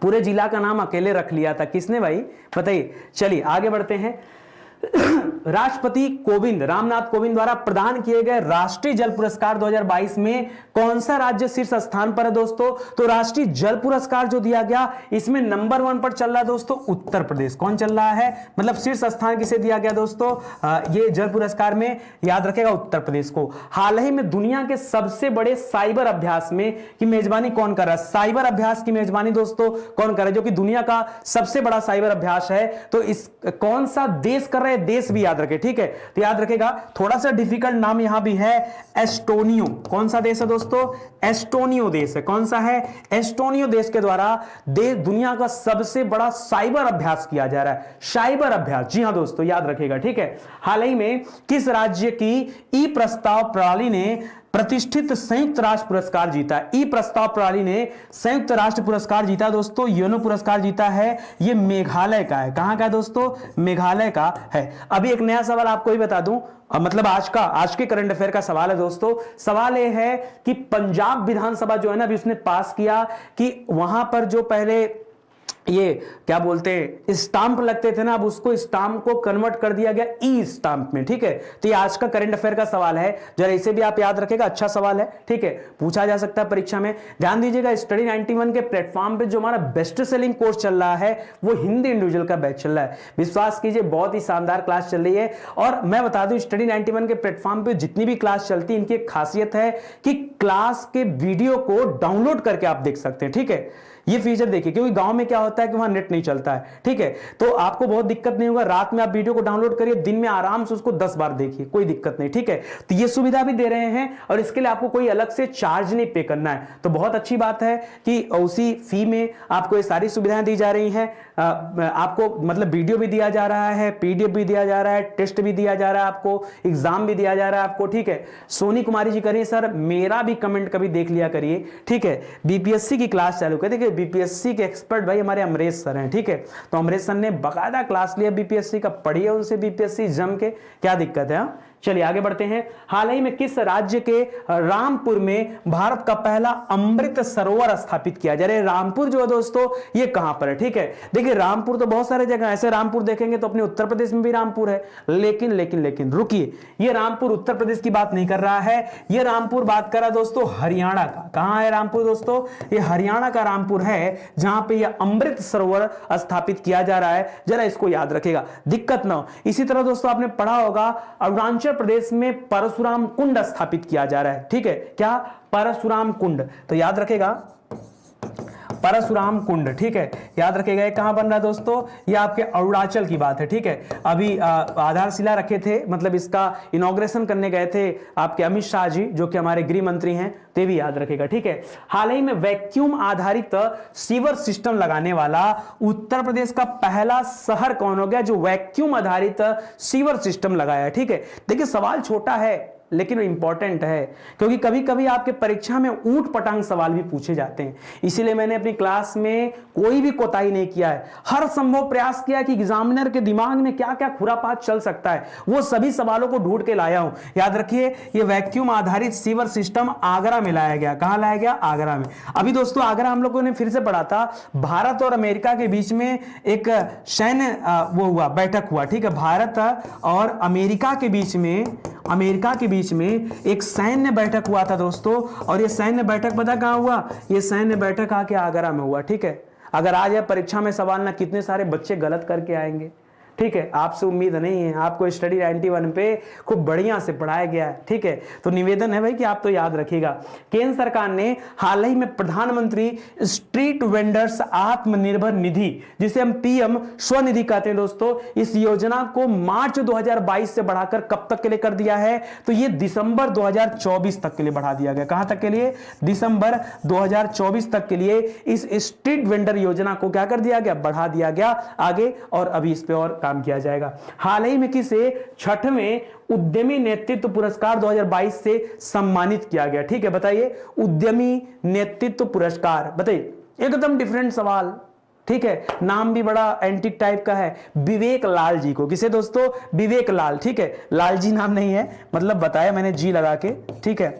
पूरे जिला का नाम अकेले रख लिया था किसने भाई, बताइए। चलिए आगे बढ़ते हैं। राष्ट्रपति कोविंद, रामनाथ कोविंद द्वारा प्रदान किए गए राष्ट्रीय जल पुरस्कार 2022 में कौन सा राज्य शीर्ष स्थान पर है दोस्तों? तो राष्ट्रीय जल पुरस्कार जो दिया गया, इसमें नंबर 1 पर चल रहा है दोस्तों उत्तर प्रदेश। कौन चल रहा है? मतलब शीर्ष स्थान किसे दिया गया दोस्तों? ये जल पुरस्कार में याद रखेगा उत्तर प्रदेश को। हाल ही में दुनिया के सबसे बड़े साइबर अभ्यास में की मेजबानी कौन कर रहा है? साइबर अभ्यास की मेजबानी दोस्तों कौन कर रहा है, जो कि दुनिया का सबसे बड़ा साइबर अभ्यास है? तो इस कौन सा देश कर रहे हैं? देश भी याद रखे। ठीक है, तो याद रखेगा, थोड़ा सा डिफिकल्ट नाम यहां भी है, एस्टोनियो। कौन सा देश है दोस्तों? एस्टोनियो देश है। कौन सा है? एस्टोनियो देश के द्वारा दुनिया का सबसे बड़ा साइबर अभ्यास किया जा रहा है। साइबर अभ्यास, जी हां दोस्तों, याद रखेगा। ठीक है, हाल ही में किस राज्य की ई प्रस्ताव प्रणाली ने प्रतिष्ठित संयुक्त राष्ट्र पुरस्कार जीता। ई प्रस्ताव प्रणाली ने संयुक्त राष्ट्र पुरस्कार जीता दोस्तों। यूएनओ पुरस्कार जीता है, ये मेघालय का है। कहां का है दोस्तों? मेघालय का है। अभी एक नया सवाल आपको ही बता दूं, मतलब आज के करंट अफेयर का सवाल है दोस्तों। सवाल यह है कि पंजाब विधानसभा जो है ना, अभी उसने पास किया कि वहां पर जो पहले ये क्या बोलते हैं स्टाम्प लगते थे ना, अब उसको स्टाम्प को कन्वर्ट कर दिया गया ई स्टाम्प में। ठीक है, तो ये आज का करंट अफेयर का सवाल है, जरा इसे भी आप याद रखेगा, अच्छा सवाल है। ठीक है, पूछा जा सकता है परीक्षा में। ध्यान दीजिएगा, स्टडी 91 के प्लेटफॉर्म पे जो हमारा बेस्ट सेलिंग कोर्स चल रहा है वो हिंदी इंडिविजुअल का बैच चल रहा है। विश्वास कीजिए, बहुत ही शानदार क्लास चल रही है। और मैं बता दूं, स्टडी 91 के प्लेटफॉर्म पे जितनी भी क्लास चलती है, इनकी एक खासियत है कि क्लास के वीडियो को डाउनलोड करके आप देख सकते हैं। ठीक है, ये फीचर देखिए, क्योंकि गांव में क्या होता है कि वहां नेट नहीं चलता है। ठीक है, तो आपको बहुत दिक्कत नहीं होगा। रात में आप वीडियो को डाउनलोड करिए, दिन में आराम से उसको 10 बार देखिए, कोई दिक्कत नहीं। ठीक है, तो ये सुविधा भी दे रहे हैं और इसके लिए आपको कोई अलग से चार्ज नहीं पे करना है। तो बहुत अच्छी बात है कि उसी फी में आपको ये सारी सुविधाएं दी जा रही हैं। आपको मतलब वीडियो भी दिया जा रहा है, पीडीएफ भी दिया जा रहा है, टेस्ट भी दिया जा रहा है, आपको एग्जाम भी दिया जा रहा है आपको। ठीक है, सोनी कुमारी जी करिए सर, मेरा भी कमेंट कभी देख लिया करिए। ठीक है, बीपीएससी की क्लास चालू कर। देखिए, बीपीएससी के एक्सपर्ट भाई हमारे अमरेश सर हैं। ठीक है, तो अमरेश सर ने बाकायदा क्लास लिया बीपीएससी का, पढ़िए उनसे बीपीएससी जम के, क्या दिक्कत है। चलिए आगे बढ़ते हैं। हाल ही में किस राज्य के रामपुर में भारत का पहला अमृत सरोवर स्थापित किया जा रहा है? रामपुर जो है दोस्तों, ये कहां पर है? ठीक है, देखिए रामपुर तो बहुत सारे जगह ऐसे रामपुर देखेंगे तो अपने उत्तर प्रदेश में भी रामपुर है, लेकिन रुकिए, ये रामपुर उत्तर प्रदेश की बात नहीं कर रहा है, ये रामपुर बात कर रहा है दोस्तों हरियाणा का। कहां है रामपुर दोस्तों? ये हरियाणा का रामपुर है, जहां पे ये अमृत सरोवर स्थापित किया जा रहा है। जरा इसको याद रखेगा, दिक्कत ना हो। इसी तरह दोस्तों आपने पढ़ा होगा अरुणाचल प्रदेश में परशुराम कुंड स्थापित किया जा रहा है। ठीक है, क्या? परशुराम कुंड, तो याद रखेगा परशुराम कुंड। ठीक है, याद रखेगा। ये कहां बन रहा है दोस्तों? ये आपके अरुणाचल की बात है। ठीक है, अभी आधारशिला रखे थे, मतलब इसका इनॉग्रेशन करने गए थे आपके अमित शाह जी, जो कि हमारे गृह मंत्री हैं, ते भी याद रखेगा। ठीक है, हाल ही में वैक्यूम आधारित सीवर सिस्टम लगाने वाला उत्तर प्रदेश का पहला शहर कौन हो गया जो वैक्यूम आधारित सीवर सिस्टम लगाया? ठीक है, देखिए सवाल छोटा है लेकिन इंपॉर्टेंट है, क्योंकि कभी कभी आपके परीक्षा में ऊंट पटांग सवाल भी पूछे जाते हैं। इसीलिए मैंने अपनी क्लास में कोई भी कोताही नहीं किया है, हर संभव प्रयास किया कि एग्जामिनर के दिमाग में क्या क्या खुरापात चल सकता है, वो सभी सवालों को ढूंढ के लाया हूं। याद रखिए, ये वैक्यूम आधारित सीवर सिस्टम आगरा में लाया गया। कहां लाया गया? आगरा में। अभी दोस्तों आगरा हम लोगों ने फिर से पढ़ा था, भारत और अमेरिका के बीच में एक सैन्य बैठक हुआ। ठीक है, भारत और अमेरिका के बीच में एक सैन्य बैठक हुआ था दोस्तों। और ये सैन्य बैठक पता कहां हुआ? ये सैन्य बैठक आके आगरा में हुआ। ठीक है, अगर आज परीक्षा में सवाल ना, कितने सारे बच्चे गलत करके आएंगे। ठीक है, आपसे उम्मीद नहीं है, आपको स्टडी 91 पे खूब बढ़िया से पढ़ाया गया है। ठीक है, तो निवेदन है भाई कि आप तो याद रखिएगा। केंद्र सरकार ने हाल ही में प्रधानमंत्री स्ट्रीट वेंडर्स आत्मनिर्भर निधि, जिसे हम पीएम स्वनिधि कहते हैं दोस्तों, इस योजना को मार्च 2022 से बढ़ाकर कब तक के लिए कर दिया है? तो ये दिसंबर 2024 तक के लिए बढ़ा दिया गया। कहां तक के लिए? दिसंबर 2024 तक के लिए इस स्ट्रीट वेंडर योजना को क्या कर दिया गया? बढ़ा दिया गया आगे, और अभी इस पे और काम किया जाएगा। हाल ही में किसे 6वें उद्यमी नेतृत्व पुरस्कार 2022 से सम्मानित किया गया? ठीक है, बताइए, उद्यमी नेतृत्व पुरस्कार, बताइए, एकदम डिफरेंट सवाल। ठीक है, नाम भी बड़ा एंटिक टाइप का है, विवेक लाल जी को। किसे दोस्तों? विवेक लाल। ठीक है, लाल जी नाम नहीं है, मतलब बताया मैंने जी लगा के। ठीक है,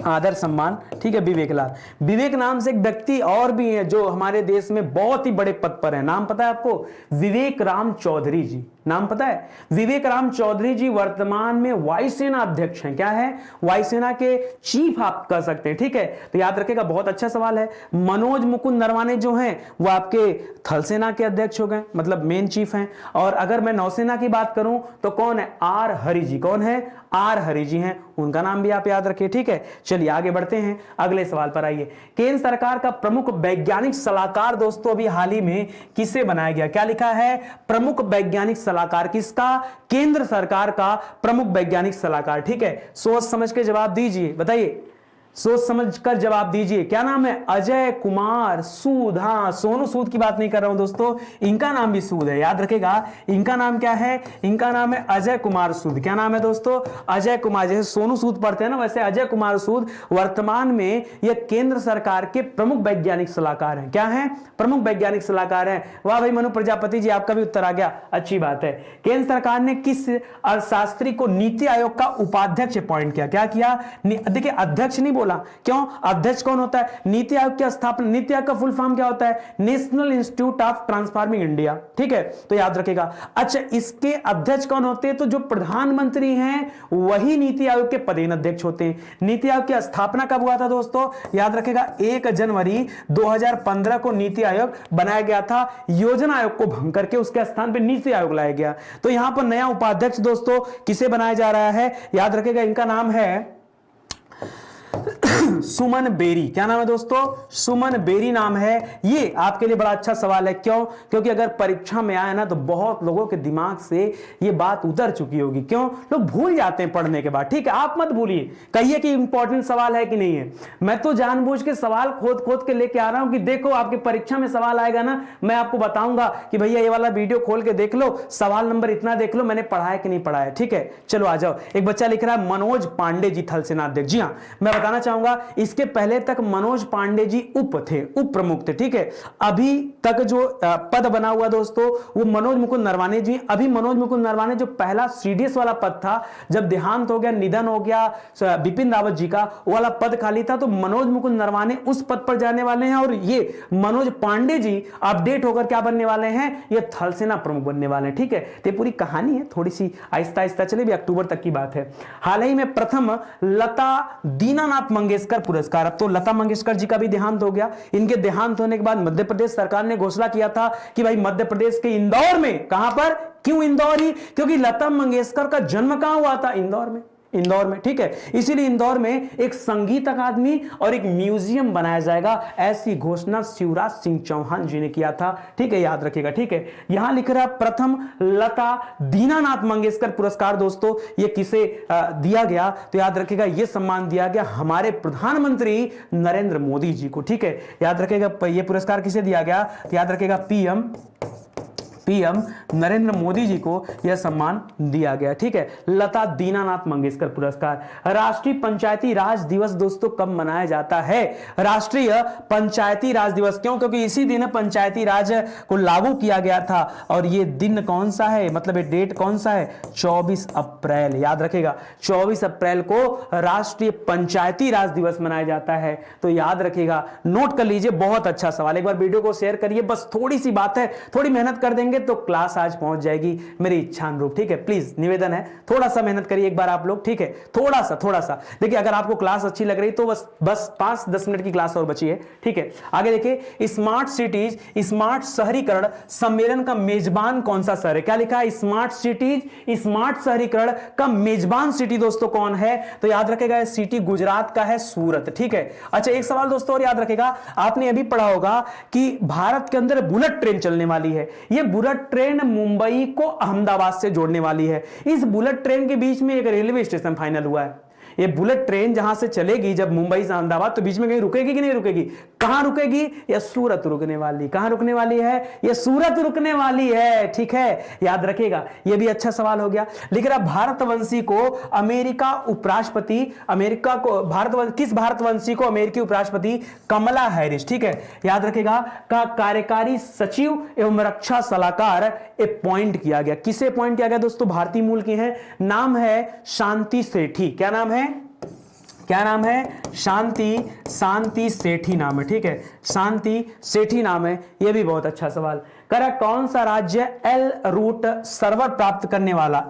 आदर सम्मान। ठीक है, विवेक लाल। विवेक नाम से एक व्यक्ति और भी है जो हमारे देश में बहुत ही बड़े पद पर है। नाम पता है आपको? विवेक राम चौधरी जी। नाम पता है? विवेक राम चौधरी जी वर्तमान में वायुसेना अध्यक्ष हैं। क्या है? वायुसेना के चीफ आप कह सकते हैं। ठीक है, तो याद रखेगा, बहुत अच्छा सवाल है। मनोज मुकुंद नरवाने जो हैं वो आपके थल सेना के अध्यक्ष हो गए, मतलब मेन चीफ हैं। और अगर मैं नौसेना की बात करूं तो कौन है? आर हरि जी। कौन है? आर हरि जी हैं, उनका नाम भी आप याद रखिए। ठीक है, चलिए आगे बढ़ते हैं, अगले सवाल पर आइए। केंद्र सरकार का प्रमुख वैज्ञानिक सलाहकार दोस्तों अभी हाल ही में किसे बनाया गया? क्या लिखा है? प्रमुख वैज्ञानिक सलाहकार। किसका? केंद्र सरकार का प्रमुख वैज्ञानिक सलाहकार। ठीक है, सोच समझ के जवाब दीजिए, बताइए। सोच समझकर जवाब दीजिए। क्या नाम है? अजय कुमार सूद। हाँ, सोनू सूद की बात नहीं कर रहा हूं दोस्तों, इनका नाम भी सूद है, याद रखेगा। इनका नाम क्या है? इनका नाम है अजय कुमार सूद। क्या नाम है दोस्तों? अजय कुमार। जैसे सोनू सूद पढ़ते हैं ना, वैसे अजय कुमार सूद वर्तमान में यह केंद्र सरकार के प्रमुख वैज्ञानिक सलाहकार हैं। क्या है? प्रमुख वैज्ञानिक सलाहकार हैं। वाह भाई मनु प्रजापति जी, आपका भी उत्तर आ गया, अच्छी बात है। केंद्र सरकार ने किस अर्थशास्त्री को नीति आयोग का उपाध्यक्ष अपॉइंट किया? क्या किया? देखिए, अध्यक्ष नहीं बोला, क्यों? अध्यक्ष कौन होता है? नीति आयोग की स्थापना, नीति आयोग का फुल फॉर्म क्या होता है? National institute of transforming India, ठीक है, तो याद रखेगा। अच्छा, इसके अध्यक्ष कौन होते हैं? तो जो प्रधानमंत्री हैं वही नीति आयोग के पदेन अध्यक्ष होते हैं। नीति आयोग की स्थापना कब हुआ था दोस्तों? याद रखेगा, 1 जनवरी 2015 को नीति आयोग बनाया गया था। योजना आयोग को भंग करके उसके स्थान पर नीति आयोग लाया गया। तो यहां पर नया उपाध्यक्ष दोस्तों किसे बनाया जा रहा है? याद रखेगा, इनका नाम है सुमन बेरी। क्या नाम है दोस्तों? सुमन बेरी नाम है। ये आपके लिए बड़ा अच्छा सवाल है। क्यों? क्योंकि अगर परीक्षा में आए ना तो बहुत लोगों के दिमाग से ये बात उतर चुकी होगी। क्यों? लोग भूल जाते हैं पढ़ने के बाद। ठीक है, आप मत भूलिए, कहिए कि इंपॉर्टेंट सवाल है कि नहीं है। मैं तो जानबूझ के सवाल खोद खोद के लेके आ रहा हूं कि देखो आपके परीक्षा में सवाल आएगा ना, मैं आपको बताऊंगा कि भैया ये वाला वीडियो खोल के देख लो, सवाल नंबर इतना देख लो, मैंने पढ़ा है कि नहीं पढ़ा है। ठीक है, चलो आ जाओ। एक बच्चा लिख रहा है मनोज पांडे जी थल सेनाध्यक्ष। जी हाँ, मैं बताना चाहूंगा इसके पहले तक मनोज पांडे जी उप प्रमुख थे। ठीक है, अभी तक जो पद बना हुआ दोस्तों वो मनोज मुकुंद नरवाने जी। अभी मनोज मुकुंद नरवाने जो पहला सीडीएस वाला पद था, जब देहांत हो गया, निधन हो गया बिपिन रावत जी का, वो वाला पद खाली था, तो मनोज मुकुंद नरवाने उस पद पर जाने वाले हैं और ये मनोज पांडे जी अपडेट होकर क्या बनने वाले हैं? ये थल सेना प्रमुख बनने वाले हैं। ठीक है, तो पूरी कहानी है, थोड़ी सी आहिस्ता आहिस्ता चले, भी अक्टूबर तक की बात है। हाल ही में प्रथम लता दीनानाथ मंगेशकर पुरस्कार, अब तो लता मंगेशकर जी का भी देहांत हो गया। इनके देहांत होने के बाद मध्य प्रदेश सरकार ने घोषणा किया था कि भाई मध्य प्रदेश के इंदौर में, कहां पर? क्यों इंदौर ही? क्योंकि लता मंगेशकर का जन्म कहां हुआ था? इंदौर में। इंदौर में, ठीक है, इसीलिए इंदौर में एक संगीत अकादमी और एक म्यूजियम बनाया जाएगा। ऐसी घोषणा शिवराज सिंह चौहान जी ने किया था। ठीक है, याद रखिएगा। ठीक है, यहां लिख रहा है प्रथम लता दीनानाथ मंगेशकर पुरस्कार दोस्तों ये किसे दिया गया? तो याद रखिएगा, यह सम्मान दिया गया हमारे प्रधानमंत्री नरेंद्र मोदी जी को। ठीक है, याद रखिएगा, यह पुरस्कार किसे दिया गया? तो याद रखिएगा, पीएम नरेंद्र मोदी जी को यह सम्मान दिया गया। ठीक है, लता दीनानाथ मंगेशकर पुरस्कार। राष्ट्रीय पंचायती राज दिवस दोस्तों कब मनाया जाता है? राष्ट्रीय पंचायती राज दिवस, क्यों? क्योंकि इसी दिन पंचायती राज को लागू किया गया था। और यह दिन कौन सा है, मतलब ये डेट कौन सा है? 24 अप्रैल। याद रखेगा, 24 अप्रैल को राष्ट्रीय पंचायती राज दिवस मनाया जाता है। तो याद रखेगा, नोट कर लीजिए, बहुत अच्छा सवाल। एक बार वीडियो को शेयर करिए, बस थोड़ी सी बात है, थोड़ी मेहनत कर देंगे तो क्लास आज पहुंच जाएगी मेरी इच्छा अनुरूप। ठीक है, प्लीज निवेदन है, थोड़ा सा मेहनत करिए एक बार आप लोग। ठीक है, थोड़ा सा देखिए, अगर आपको क्लास अच्छी लग रही तो बस 5-10 मिनट की क्लास और बची है। ठीक है, आगे देखिए, स्मार्ट सिटीज, स्मार्ट शहरीकरण सम्मेलन का मेजबान कौन सा शहर है? क्या लिखा है? स्मार्ट सिटीज, स्मार्ट शहरीकरण का मेजबान सिटी दोस्तों कौन है? तो याद रखेगा, सिटी गुजरात का है, सूरत। ठीक है, अच्छा एक सवाल दोस्तों और याद रखेगा, आपने अभी पढ़ा होगा कि भारत के अंदर बुलेट ट्रेन चलने वाली है। यह बुलेट ट्रेन मुंबई को अहमदाबाद से जोड़ने वाली है। इस बुलेट ट्रेन के बीच में एक रेलवे स्टेशन फाइनल हुआ है। ये बुलेट ट्रेन जहां से चलेगी जब मुंबई से अहमदाबाद, तो बीच में कहीं रुकेगी कि नहीं रुकेगी? कहां रुकेगी? ये सूरत रुकने वाली। कहां रुकने वाली है? ये सूरत रुकने वाली है। ठीक है, याद रखिएगा, ये भी अच्छा सवाल हो गया। लिख रहा, भारतवंशी को अमेरिका उपराष्ट्रपति, किस भारतवंशी को अमेरिकी उपराष्ट्रपति कमला हैरिस, ठीक है, याद रखेगा, का कार्यकारी सचिव एवं रक्षा सलाहकार अपॉइंट किया गया। किसे अपॉइंट किया गया दोस्तों? भारतीय मूल की है, नाम है शांति सेठी। क्या नाम है? क्या नाम है? शांति सेठी नाम है। ठीक है, शांति सेठी नाम है। यह भी बहुत अच्छा सवाल। करा, कौन सा राज्य एल रूट सर्वर प्राप्त करने वाला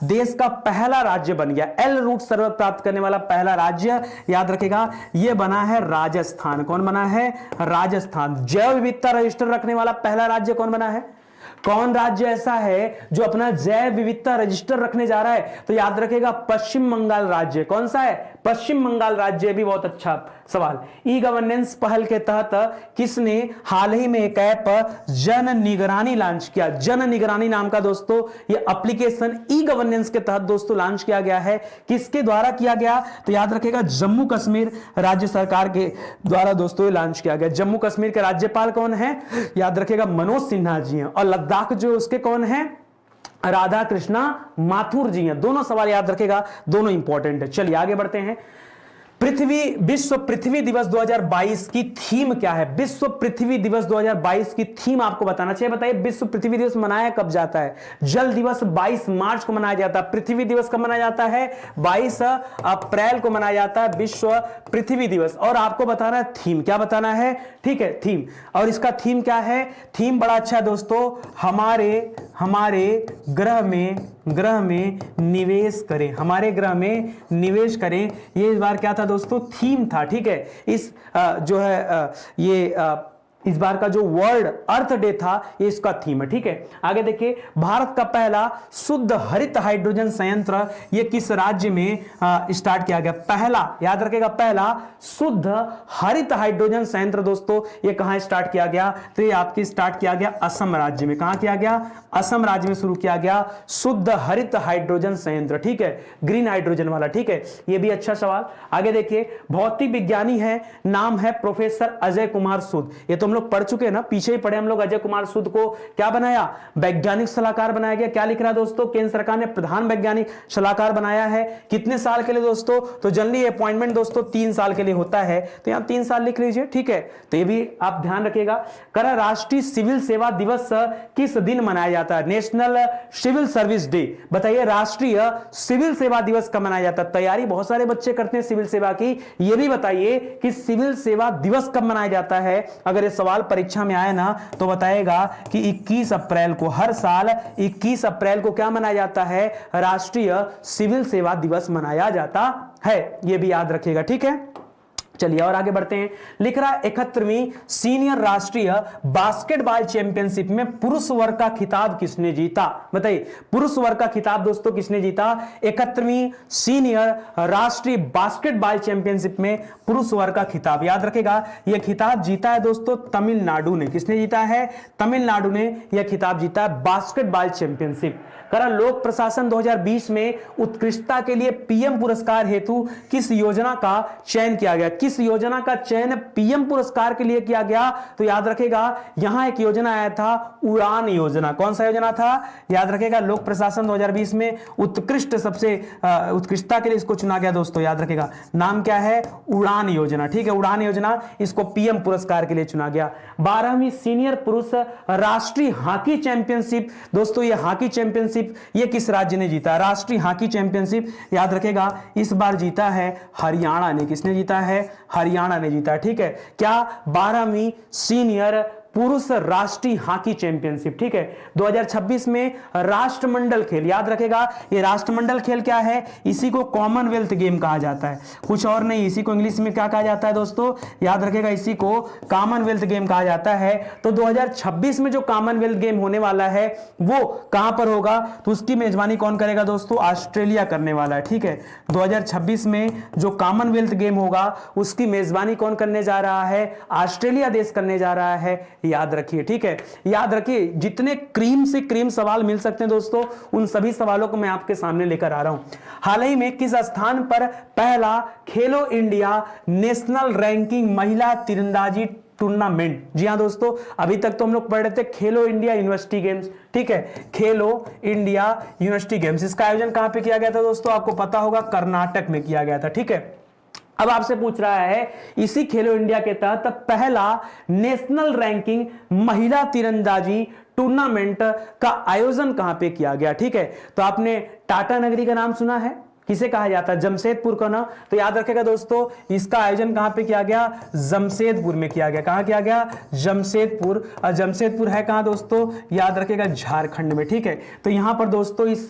देश का पहला राज्य बन गया? एल रूट सर्वर प्राप्त करने वाला पहला राज्य, याद रखेगा, यह बना है राजस्थान। कौन बना है? राजस्थान। जैव विविधता रजिस्टर रखने वाला पहला राज्य कौन बना है? कौन राज्य ऐसा है जो अपना जैव विविधता रजिस्टर रखने जा रहा है? तो याद रखेगा, पश्चिम बंगाल राज्य। कौन सा है? पश्चिम बंगाल राज्य, भी बहुत अच्छा सवाल। ई गवर्नेंस पहल के तहत किसने हाल ही में एक ऐप जन निगरानी लॉन्च किया? जन निगरानी नाम का दोस्तों ये एप्लीकेशन ई गवर्नेंस के तहत दोस्तों लॉन्च किया गया है। किसके द्वारा किया गया? तो याद रखेगा जम्मू कश्मीर राज्य सरकार के द्वारा दोस्तों ये लॉन्च किया गया। जम्मू कश्मीर के राज्यपाल कौन है? याद रखेगा मनोज सिन्हा जी हैं। और लद्दाख जो उसके कौन है? राधा कृष्णा माथुर जी हैं। दोनों सवाल याद रखेगा, दोनों इंपॉर्टेंट है। चलिए आगे बढ़ते हैं। विश्व पृथ्वी दिवस 2022 की थीम क्या है? विश्व पृथ्वी दिवस 2022 की थीम आपको बताना चाहिए। बताइए विश्व पृथ्वी दिवस मनाया कब जाता है? जल दिवस 22 मार्च को मनाया जाता है। पृथ्वी दिवस कब मनाया जाता है? 22 अप्रैल को मनाया जाता है विश्व पृथ्वी दिवस। और आपको बताना है थीम, क्या बताना है? ठीक है, थीम। और इसका थीम क्या है? थीम बड़ा अच्छा है दोस्तों, हमारे ग्रह में निवेश करें, हमारे ग्रह में निवेश करें। ये इस बार क्या था दोस्तों? थीम था। ठीक है, इस जो है इस बार का जो वर्ल्ड अर्थ डे था ये इसका थीम है। ठीक है, आगे देखिए। भारत का पहला शुद्ध हरित हाइड्रोजन संयंत्र ये किस राज्य में स्टार्ट किया गया? पहला, याद रखेगा, पहला शुद्ध हरित हाइड्रोजन संयंत्र दोस्तों ये कहां स्टार्ट किया गया? तो ये आपकी स्टार्ट किया गया असम राज्य में। कहां किया गया? असम राज्य में शुरू किया गया शुद्ध हरित हाइड्रोजन संयंत्र। ठीक है, ग्रीन हाइड्रोजन वाला। ठीक है, ये भी अच्छा सवाल। आगे देखिए। भौतिक विज्ञानी है, नाम है प्रोफेसर अजय कुमार सूद। ये तो हम लोग पढ़ चुके हैं ना, पीछे ही पढ़े हम लोग। अजय कुमार सूद को क्या बनाया? वैज्ञानिक सलाहकार बनाया गया। क्या लिख रहा है दोस्तों? केंद्र सरकार ने प्रधान वैज्ञानिक सलाहकार बनाया है। कितने साल के लिए दोस्तों? तो जनरली अपॉइंटमेंट दोस्तों 3 साल के लिए होता है, तो यहां 3 साल लिख लीजिए। ठीक है, तो ये भी आप ध्यान रखिएगा। करा राष्ट्रीय सिविल सेवा दिवस किस दिन मनाया जाता है? National civil service day. बताइए राष्ट्रीय सिविल सेवा दिवस कब मनाया जाता है? तैयारी बहुत सारे बच्चे करते हैं सिविल सेवा की, ये भी बताइए कि सिविल सेवा दिवस कब मनाया जाता है। अगर ये सवाल परीक्षा में आए ना तो बताएगा कि 21 अप्रैल को, हर साल 21 अप्रैल को क्या मनाया जाता है? राष्ट्रीय सिविल सेवा दिवस मनाया जाता है। यह भी याद रखिएगा। ठीक है, चलिए और आगे बढ़ते हैं। लिख रहा है 71वीं सीनियर राष्ट्रीय बास्केटबॉल चैंपियनशिप में पुरुष वर्ग का खिताब किसने जीता? बताइए पुरुष वर्ग का खिताब दोस्तों किसने जीता? 71वीं सीनियर राष्ट्रीय बास्केटबॉल चैंपियनशिप में पुरुष वर्ग का खिताब, याद रखेगा, यह खिताब जीता है दोस्तों तमिलनाडु ने। किसने जीता है? तमिलनाडु ने यह खिताब जीता है बास्केटबॉल चैंपियनशिप। करा लोक प्रशासन 2020 में उत्कृष्टता के लिए पीएम पुरस्कार हेतु किस योजना का चयन किया गया? किस योजना का चयन पीएम पुरस्कार के लिए किया गया? तो याद रखेगा यहां एक योजना आया था उड़ान योजना। कौन सा योजना था? याद रखेगा लोक प्रशासन 2020 में उत्कृष्ट, सबसे उत्कृष्टता के लिए इसको चुना गया दोस्तों। याद रखेगा नाम क्या है? उड़ान योजना। ठीक है, उड़ान योजना, इसको पीएम पुरस्कार के लिए चुना गया। 12वीं सीनियर पुरुष राष्ट्रीय हॉकी चैंपियनशिप दोस्तों, ये हॉकी चैंपियनशिप ये किस राज्य ने जीता? राष्ट्रीय हॉकी चैंपियनशिप याद रखेगा इस बार जीता है हरियाणा ने। किसने जीता है? हरियाणा ने जीता। ठीक है, क्या 12वीं सीनियर पुरुष राष्ट्रीय हॉकी चैंपियनशिप। ठीक है, 2026 में राष्ट्रमंडल खेल, याद रखेगा ये राष्ट्रमंडल खेल क्या है? इसी को कॉमनवेल्थ गेम कहा जाता है, कुछ और नहीं। इसी को इंग्लिश में क्या कहा जाता है दोस्तों? याद रखेगा इसी को कॉमनवेल्थ गेम कहा जाता है। तो 2026 में जो कॉमनवेल्थ गेम होने वाला है वो कहां पर होगा? तो उसकी मेजबानी कौन करेगा दोस्तों? ऑस्ट्रेलिया करने वाला है। ठीक है, 2026 में जो कॉमनवेल्थ गेम होगा उसकी मेजबानी कौन करने जा रहा है? ऑस्ट्रेलिया देश करने जा रहा है, याद रखिए। ठीक है, याद रखिए जितने क्रीम से क्रीम सवाल मिल सकते हैं दोस्तों उन सभी सवालों को मैं आपके सामने लेकर आ रहा हूं। हाल ही में किस स्थान पर पहला खेलो इंडिया नेशनल रैंकिंग महिला तीरंदाजी टूर्नामेंट? जी हां दोस्तों, अभी तक तो हम लोग पढ़ रहे थे खेलो इंडिया यूनिवर्सिटी गेम्स। ठीक है, खेलो इंडिया यूनिवर्सिटी गेम्स, इसका आयोजन कहां पे किया गया था दोस्तों? आपको पता होगा कर्नाटक में किया गया था। ठीक है, अब आपसे पूछ रहा है इसी खेलो इंडिया के तहत पहला नेशनल रैंकिंग महिला तीरंदाजी टूर्नामेंट का आयोजन कहां पे किया गया? ठीक है, तो आपने टाटा नगरी का नाम सुना है, किसे कहा जाता है? जमशेदपुर का ना। तो याद रखेगा दोस्तों इसका आयोजन कहां पे किया गया? जमशेदपुर में किया गया। कहां किया गया? जमशेदपुर। और जमशेदपुर है कहां दोस्तों? याद रखेगा झारखंड में। ठीक है, तो यहां पर दोस्तों इस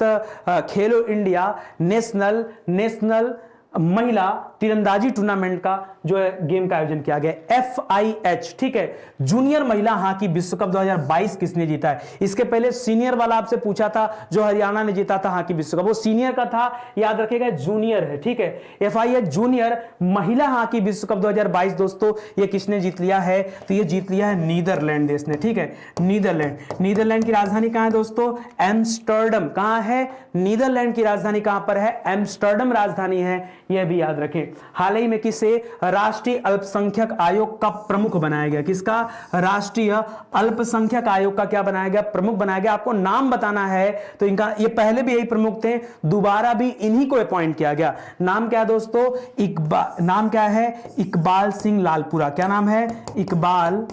खेलो इंडिया नेशनल महिला तीरंदाजी टूर्नामेंट का जो है गेम का आयोजन किया गया, FIH, ठीक है। जूनियर महिला हॉकी विश्व कप 2022 किसने जीता है? इसके पहले सीनियर वाला आपसे पूछा था, जो हरियाणा ने जीता था हॉकी विश्व कप, वो सीनियर का था, याद रखिएगा जूनियर है, ठीक है। FIH जूनियर महिला हॉकी विश्व कप 2022 दोस्तों ये किसने जीत लिया है? तो ये जीत लिया है नीदरलैंड देश ने, ठीक है। नीदरलैंड की राजधानी कहां है दोस्तों? एम्स्टर्डम। कहां है? नीदरलैंड की राजधानी कहां पर है? एम्स्टर्डम राजधानी है, यह भी याद रखें। हाल ही में किसे राष्ट्रीय अल्पसंख्यक आयोग का प्रमुख बनाया गया? किसका? राष्ट्रीय अल्पसंख्यक आयोग का क्या बनाया गया? प्रमुख बनाया गया। आपको नाम बताना है, तो इनका, ये पहले भी यही प्रमुख थे, दोबारा भी इन्हीं को अपॉइंट किया गया। नाम क्या है दोस्तों? नाम क्या है? इकबाल सिंह लालपुरा। क्या नाम है? इकबाल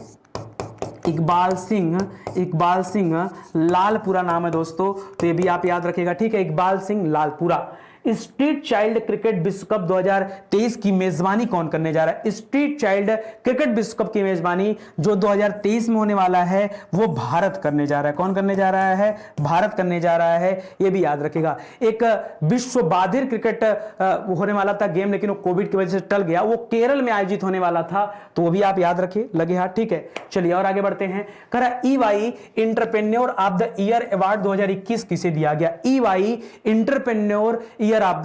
सिंह लालपुरा नाम है दोस्तों, तो ये भी आप याद रखिएगा, ठीक है। Iqbal Singh Lalpura. Street child cricket विश्व कप 2023 की मेजबानी कौन करने जा रहा है? स्ट्रीट चाइल्ड क्रिकेट विश्व कप की मेजबानी जो 2023 में होने वाला है वो भारत करने जा रहा है। कौन करने जा रहा है? भारत करने जा रहा है, ये भी याद रखिएगा। एक विश्व बाधिर क्रिकेट होने वाला था गेम, लेकिन वो कोविड की वजह से टल गया, वो केरल में आयोजित होने वाला था, तो वो भी आप याद रखिए, लगे हाथ, ठीक है। चलिए और आगे बढ़ते हैं। EY entrepreneur of the year award 2021 किसे दिया गया? EY entrepreneur of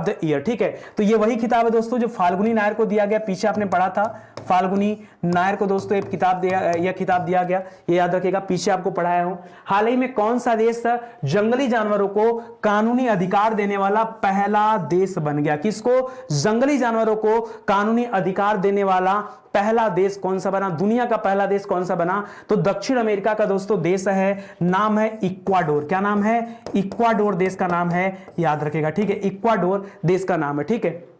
the year, ठीक है। तो ये वही किताब है दोस्तों जो फाल्गुनी नायर को दिया गया, पीछे आपने पढ़ा था, फाल्गुनी नायर को दोस्तों एक किताब दिया गया, ये याद रखिएगा, पीछे आपको पढ़ाया हूं। हाल ही में कौन सा देश जंगली जानवरों को कानूनी अधिकार देने वाला पहला देश बन गया? किसको? जंगली जानवरों को कानूनी अधिकार देने वाला पहला देश कौन सा बना? दुनिया का पहला देश कौन सा बना? तो दक्षिण अमेरिका का दोस्तों देश है, नाम है इक्वाडोर। क्या नाम है? इक्वाडोर देश का नाम है, याद रखेगा, ठीक है। इक्वाडोर देश का नाम है, ठीक है।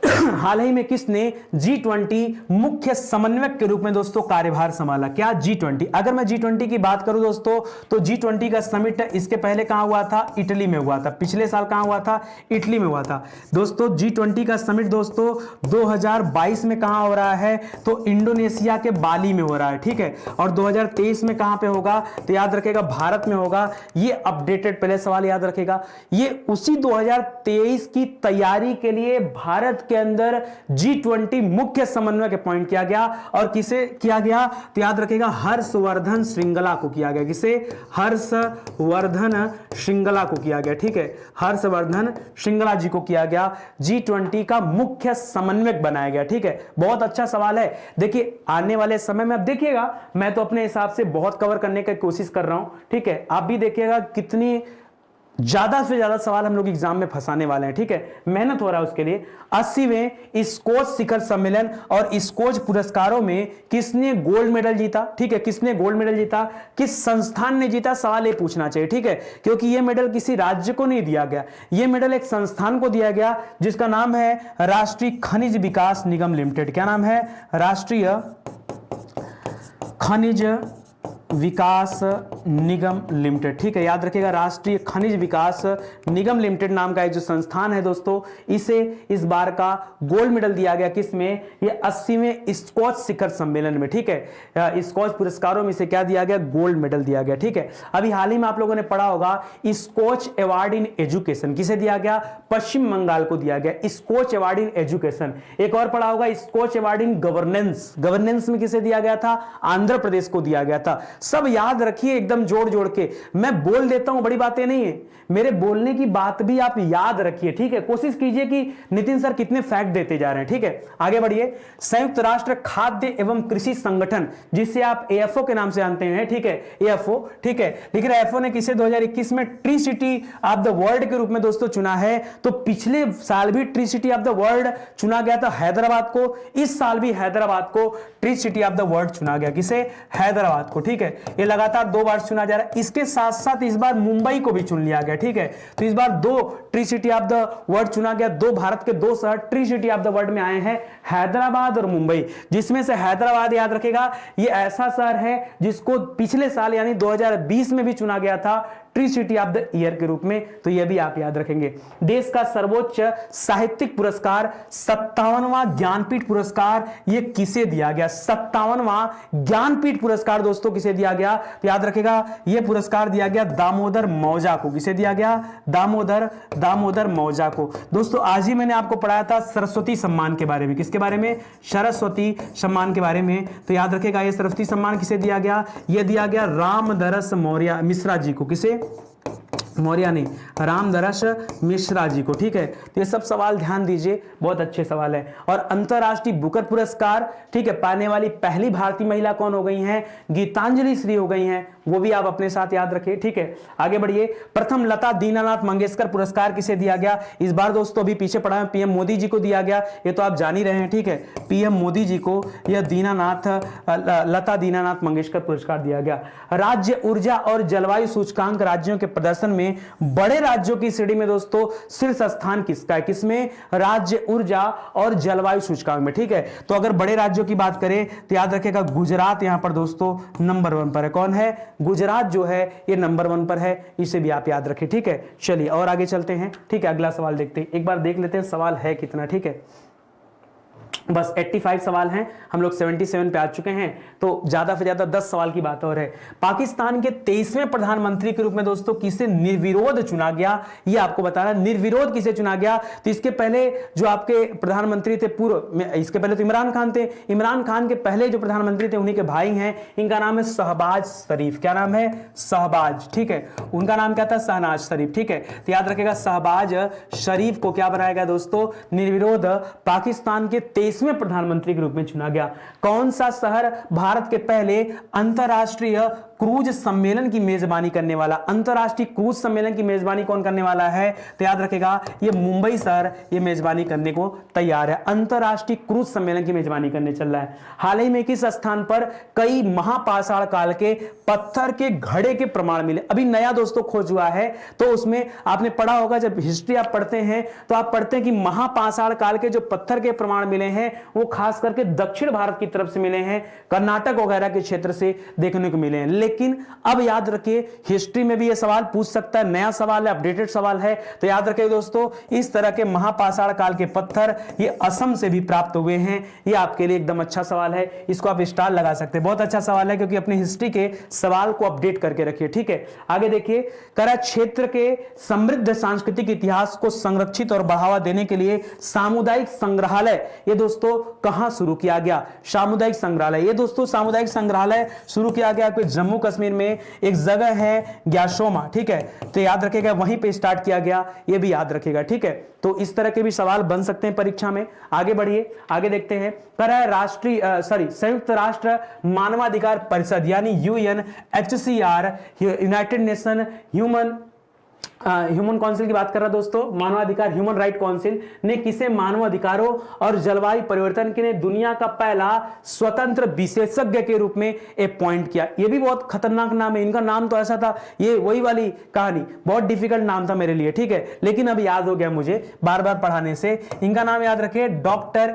हाल ही में किसने G20 मुख्य समन्वयक के रूप में दोस्तों कार्यभार संभाला? क्या? G20। अगर मैं G20 की बात करूं दोस्तों, तो G20 का समिट इसके पहले कहां हुआ था? इटली में हुआ था। पिछले साल कहां हुआ था? इटली में हुआ था दोस्तों। G20 का समिट दोस्तों 2022 में कहां हो रहा है? तो इंडोनेशिया के बाली में हो रहा है, ठीक है। और 2023 में कहां पे होगा? तो याद रखेगा भारत में होगा। ये अपडेटेड, पहले सवाल याद रखेगा, ये उसी 2023 की तैयारी के लिए भारत के अंदर G20 मुख्य समन्वयक अपॉइंट किया गया। और किसे किया गया? तो याद रखेगा हर्षवर्धन श्रृंगला को किया गया। किसे? हर्षवर्धन श्रृंगला को किया गया, ठीक है। हर्षवर्धन श्रृंगला जी को किया गया, G20 का मुख्य समन्वयक बनाया गया, ठीक है। बहुत अच्छा सवाल है। देखिए आने वाले समय में अब देखिएगा, मैं तो अपने हिसाब से बहुत कवर करने की कोशिश कर रहा हूं, ठीक है। आप भी देखिएगा कितनी ज्यादा से ज्यादा सवाल हम लोग एग्जाम में फंसाने वाले हैं, ठीक है। मेहनत हो रहा है उसके लिए। 80वें स्कोच शिखर सम्मेलन और स्कोच पुरस्कारों में किसने गोल्ड मेडल जीता? ठीक है, किसने गोल्ड मेडल जीता? किस संस्थान ने जीता? सवाल ये पूछना चाहिए, ठीक है, क्योंकि यह मेडल किसी राज्य को नहीं दिया गया, यह मेडल एक संस्थान को दिया गया जिसका नाम है राष्ट्रीय खनिज विकास निगम लिमिटेड। क्या नाम है? राष्ट्रीय खनिज विकास निगम लिमिटेड, ठीक है। याद रखिएगा राष्ट्रीय खनिज विकास निगम लिमिटेड नाम का जो संस्थान है दोस्तों, इसे इस बार का गोल्ड मेडल दिया गया। किसमें? ये 80वें स्कॉच शिखर सम्मेलन में, ठीक है। स्कॉच पुरस्कारों में इसे क्या दिया गया? गोल्ड मेडल दिया गया, ठीक है। अभी हाल ही में आप लोगों ने पढ़ा होगा स्कॉच अवार्ड इन एजुकेशन किसे दिया गया? पश्चिम बंगाल को दिया गया, स्कॉच अवार्ड इन एजुकेशन। एक और पढ़ा होगा Scotch award in governance, governance में किसे दिया गया था? आंध्र प्रदेश को दिया गया था। सब याद रखिए एकदम जोड़ जोड़ के, मैं बोल देता हूं, बड़ी बातें नहीं है, मेरे बोलने की बात भी आप याद रखिए, ठीक है। कोशिश कीजिए कि नितिन सर कितने फैक्ट देते जा रहे हैं, ठीक है। आगे बढ़िए। संयुक्त राष्ट्र खाद्य एवं कृषि संगठन, जिसे आप AFO के नाम से जानते हैं, ठीक है, AFO, ठीक है। लेकिन AFO ने किसे 2021 में tree city of the world के रूप में दोस्तों चुना है। तो पिछले साल भी tree city of the world चुना गया था हैदराबाद को, इस साल भी हैदराबाद को tree city of the world चुना गया। किसे? हैदराबाद को, ठीक है। ये लगातार 2 बार चुना जा रहा है। इसके साथ साथ इस बार मुंबई को भी चुन लिया गया, ठीक है। तो इस बार 2 tree city of the world चुना गया। 2 भारत के 2 शहर tree city of the world में आए हैं, हैदराबाद और मुंबई, जिसमें से हैदराबाद याद रखेगा ये ऐसा शहर है जिसको पिछले साल यानी 2020 में भी चुना गया था tree city of the year के रूप में, तो यह भी आप याद रखेंगे। देश का सर्वोच्च साहित्यिक पुरस्कार 57वां ज्ञानपीठ पुरस्कार ये किसे दिया गया? 57वां ज्ञानपीठ पुरस्कार दोस्तों किसे दिया गया? तो याद रखेगा यह पुरस्कार दिया गया दामोदर मौजा को। किसे दिया गया? दामोदर दामोदर मौजा को। दोस्तों आज ही मैंने आपको पढ़ाया था सरस्वती सम्मान के बारे में। किसके बारे में? सरस्वती सम्मान के बारे में। तो याद रखेगा ये सरस्वती सम्मान किसे दिया गया? ये दिया गया रामदरस मौर्य मिश्रा जी को। किसे? मौर्य नहीं, रामदरस मिश्रा जी को। ठीक है, तो ये सब सवाल ध्यान दीजिए, बहुत अच्छे सवाल है। और अंतरराष्ट्रीय बुकर पुरस्कार, ठीक है, पाने वाली पहली भारतीय महिला कौन हो गई हैं? गीतांजलि श्री हो गई हैं, वो भी आप अपने साथ याद रखिए। ठीक है, आगे बढ़िए। प्रथम लता दीनानाथ मंगेशकर पुरस्कार किसे दिया गया? इस बार दोस्तों अभी पीछे पढ़ा है, पीएम मोदी जी को दिया गया, ये तो आप जान ही रहे हैं। ठीक है, पीएम मोदी जी को यह लता दीनानाथ मंगेशकर पुरस्कार दिया गया। राज्य ऊर्जा और जलवायु सूचकांक राज्यों के प्रदर्शन में बड़े राज्यों की श्रेणी में दोस्तों शीर्ष स्थान किसका है? किसमें? राज्य ऊर्जा और जलवायु सूचकांक में। ठीक है, तो अगर बड़े राज्यों की बात करें तो याद रखेगा गुजरात यहां पर दोस्तों नंबर 1 पर है। कौन है? गुजरात जो है ये नंबर 1 पर है, इसे भी आप याद रखें। ठीक है, चलिए और आगे चलते हैं। ठीक है, अगला सवाल देखते हैं, एक बार देख लेते हैं सवाल है कितना। ठीक है, बस 85 सवाल हैं, हम लोग 77 पे आ चुके हैं, तो ज्यादा से ज्यादा 10 सवाल की बात और है। पाकिस्तान के 23वें प्रधानमंत्री के रूप में दोस्तों किसे निर्विरोध चुना गया, ये आपको बताना। निर्विरोध किसे चुना गया? तो इसके पहले जो आपके प्रधानमंत्री थे पूर्व, इसके पहले तो इमरान खान थे। इमरान खान के पहले जो प्रधानमंत्री थे उन्हीं के भाई हैं, इनका नाम है शहबाज शरीफ। क्या नाम है? शहबाज। ठीक है, उनका नाम क्या था? शहनाज शरीफ। ठीक है, तो याद रखेगा शहबाज शरीफ को क्या बनाया गया दोस्तों? निर्विरोध पाकिस्तान के 23वें प्रधानमंत्री के रूप में चुना गया। कौन सा शहर भारत के पहले अंतरराष्ट्रीय क्रूज सम्मेलन की मेजबानी करने वाला? अंतरराष्ट्रीय क्रूज सम्मेलन की मेजबानी कौन करने वाला है? तो याद रखेगा ये मुंबई शहर ये मेजबानी करने को तैयार है। अंतरराष्ट्रीय क्रूज सम्मेलन की मेजबानी करने चल रहा है। हाल ही में किस स्थान पर कई महापाषाण काल के पत्थर के घड़े के प्रमाण मिले? अभी नया दोस्तों खोज हुआ है, तो उसमें आपने पढ़ा होगा, जब हिस्ट्री आप पढ़ते हैं तो आप पढ़ते हैं कि महापाषाण काल के जो पत्थर के प्रमाण मिले हैं वो खास करके दक्षिण भारत की तरफ से मिले हैं, कर्नाटक वगैरह के क्षेत्र से देखने को मिले हैं। लेकिन अब याद रखिए हिस्ट्री में भी ये सवाल पूछ सकता है, नया सवाल है, अपडेटेड सवाल है, तो याद रखिए दोस्तों इस तरह के महापाषाण काल के पत्थर ये असम से भी प्राप्त हुए हैं। ये आपके लिए एकदम अच्छा सवाल है, इसको आप स्टार लगा सकते हैं, बहुत अच्छा सवाल है, क्योंकि अपनी हिस्ट्री के सवाल को अपडेट करके रखिए। ठीक है, आगे देखिए। करा क्षेत्र के समृद्ध सांस्कृतिक इतिहास को संरक्षित और बढ़ावा देने के लिए सामुदायिक संग्रहालय ये दोस्तों कहां शुरू किया गया? सामुदायिक संग्रहालय ये दोस्तों सामुदायिक संग्रहालय शुरू किया गया कोई जम्मू कश्मीर में एक जगह है ग्यासोमा। ठीक है, तो याद रखेगा वहीं पे स्टार्ट किया गया, ये भी याद रखेगा। ठीक है, तो इस तरह के भी सवाल बन सकते हैं परीक्षा में। आगे बढ़िए, आगे देखते हैं। संयुक्त राष्ट्र मानवाधिकार परिषद यानी UNHCR United nation human council की बात कर रहा दोस्तों, मानवाधिकार ह्यूमन राइट काउंसिल ने किसे मानवाधिकारों और जलवायु परिवर्तन के लिए दुनिया का पहला स्वतंत्र विशेषज्ञ के रूप में अपॉइंट किया? ये भी बहुत खतरनाक नाम है, इनका नाम तो ऐसा था, ये वही वाली कहानी, बहुत डिफिकल्ट नाम था मेरे लिए। ठीक है, लेकिन अब याद हो गया मुझे बार बार पढ़ाने से। इनका नाम याद रखिए, डॉक्टर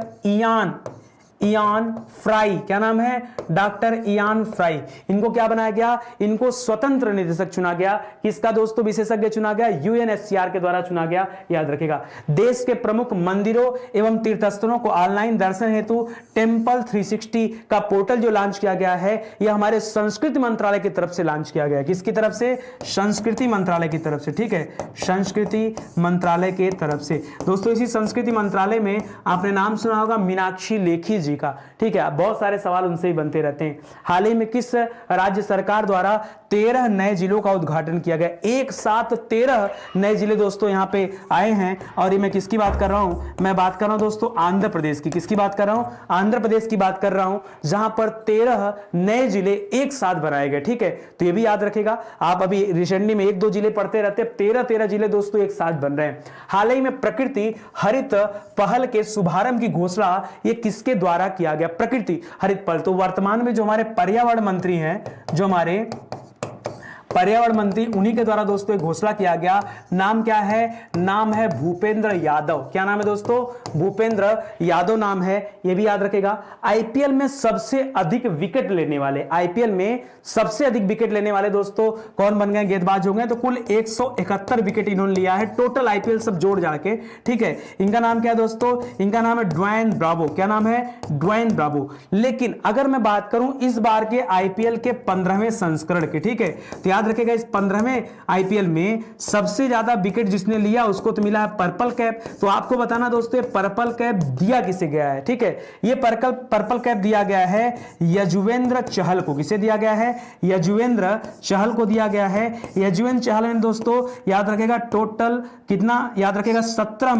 इयान फ्राई। क्या नाम है? Doctor Ian fry. इनको क्या बनाया गया? इनको स्वतंत्र निदेशक चुना गया। किसका दोस्तों विशेषज्ञ चुना गया? UNHCR के द्वारा चुना गया, याद रखेगा। देश के प्रमुख मंदिरों एवं तीर्थस्थलों को ऑनलाइन दर्शन हेतु टेम्पल 360 का पोर्टल जो लॉन्च किया गया है, यह हमारे संस्कृति मंत्रालय की तरफ से लॉन्च किया गया है। किसकी तरफ से? संस्कृति मंत्रालय की तरफ से। ठीक है, संस्कृति मंत्रालय के तरफ से। दोस्तों इसी संस्कृति मंत्रालय में आपने नाम सुना होगा मीनाक्षी लेखी जी का। ठीक है, बहुत सारे सवाल उनसे ही बनते रहते हैं। हाल ही में किस राज्य सरकार द्वारा 13 नए जिलों का उद्घाटन किया गया? एक साथ 13 नए जिले दोस्तों यहां पे आए हैं। और ये मैं किसकी बात कर रहा हूं? मैं बात कर रहा हूं दोस्तों आंध्र प्रदेश की। किसकी बात कर रहा हूं? आंध्र प्रदेश की बात कर रहा हूं, जहां पर 13 नए जिले एक साथ बनाए गए। ठीक है, तो ये भी याद रखेगा। आप अभी रिसेंटली में 1-2 जिले पढ़ते रहते हैं, 13 जिले दोस्तों एक साथ बन रहे हैं। हाल ही में प्रकृति हरित पहल के शुभारंभ की घोषणा ये किसके द्वारा किया गया? प्रकृति हरित पहल। तो वर्तमान में जो हमारे पर्यावरण मंत्री हैं, जो हमारे पर्यावरण मंत्री, उन्हीं के द्वारा दोस्तों एक घोषणा किया गया। नाम क्या है? नाम है भूपेंद्र यादव। क्या नाम है दोस्तों? भूपेंद्र यादव नाम है, ये भी याद रखेगा। आईपीएल में सबसे अधिक विकेट लेने वाले, आईपीएल में सबसे अधिक विकेट लेने वाले दोस्तों कौन बन गए? गेंदबाज हो गए। तो कुल 171 विकेट इन्होंने लिया है टोटल आईपीएल सब जोड़ जाड़ के। ठीक है, इनका नाम क्या है दोस्तों? इनका नाम है ड्वेन ब्रावो। क्या नाम है? Dwayne Bravo. लेकिन अगर मैं बात करूं इस बार के आईपीएल के 15वें संस्करण की, ठीक है, तो याद रखेगा इस 15वें आईपीएल में सबसे ज्यादा विकेट जिसने लिया उसको तो मिला है पर्पल कैप। तो आपको बताना दोस्तों पर्पल कैप दिया किसे गया है, ठीक है। ये पर्पल कैप दिया गया है यजुवेंद्र चहल को। किसे दिया गया है? यजुवेंद्र चहल को दिया गया है। यजुवेंद्र चहल ने दोस्तों याद रखेगा टोटल कितना, याद रखेगा 17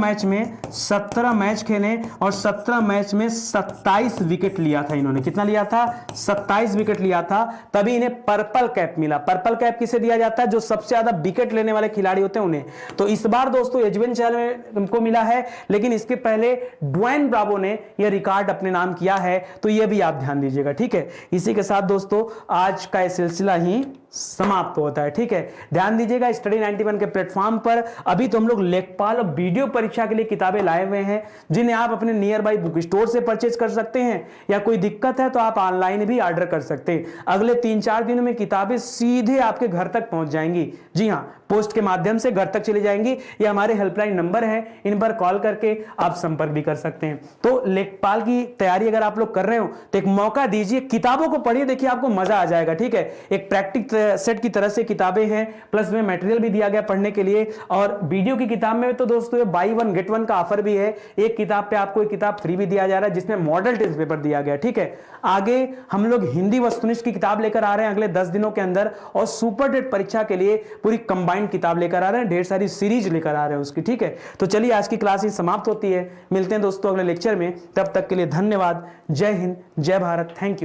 मैच खेले और 17 मैच में 27 विकेट लिया था इन्होंने। कितना लिया था? 27 विकेट लिया था, तभी इन्हें पर्पल कैप मिला। पर्पल कैप किसे दिया जाता है? जो सबसे ज्यादा विकेट लेने वाले खिलाड़ी होते हैं उन्हें। तो इस बार दोस्तों यजुवेंद्र चहल को मिला है, लेकिन इसके पहले ड्वेन ब्रावो ने यह रिकॉर्ड अपने नाम किया है, तो यह भी आप ध्यान दीजिएगा, ठीक है। इसी के साथ दोस्तों आज का यह सिलसिला ही समाप्त होता है, ठीक है। ध्यान दीजिएगा स्टडी 91 के प्लेटफॉर्म पर अभी तो हम लोग लेखपाल और वीडियो परीक्षा के लिए किताबें लाए हुए हैं, जिन्हें आप अपने नियर बाई बुक स्टोर से परचेज कर सकते हैं, या कोई दिक्कत है तो आप ऑनलाइन भी ऑर्डर कर सकते हैं। अगले 3-4 दिनों में किताबें सीधे आपके घर तक पहुंच जाएंगी। जी हां, पोस्ट के माध्यम से घर तक चली जाएंगी। ये हमारे हेल्पलाइन नंबर है, इन पर कॉल करके आप संपर्क भी कर सकते हैं। तो लेखपाल की तैयारी अगर आप लोग कर रहे हो तो एक मौका दीजिए, किताबों को पढ़िए, देखिए आपको मजा आ जाएगा, ठीक है। एक प्रैक्टिस सेट की तरह से किताबें हैं, प्लस में मटेरियल भी दिया गया पढ़ने के लिए। और वीडियो की किताब में तो दोस्तों बाई 1 गेट 1 का ऑफर भी है। एक किताब पे आपको एक किताब फ्री भी दिया जा रहा है, जिसमें मॉडल टेस्ट पेपर दिया गया, ठीक है। आगे हम लोग हिंदी वस्तुनिष्ठ की किताब लेकर आ रहे हैं अगले 10 दिनों के अंदर, और सुपर टेट परीक्षा के लिए पूरी कंबाइंड किताब लेकर आ रहे हैं, ढेर सारी सीरीज लेकर आ रहे हैं उसकी, ठीक है। तो चलिए आज की क्लास ही समाप्त होती है, मिलते हैं दोस्तों अगले लेक्चर में। तब तक के लिए धन्यवाद। जय हिंद, जय Bharat. Thank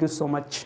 you so much.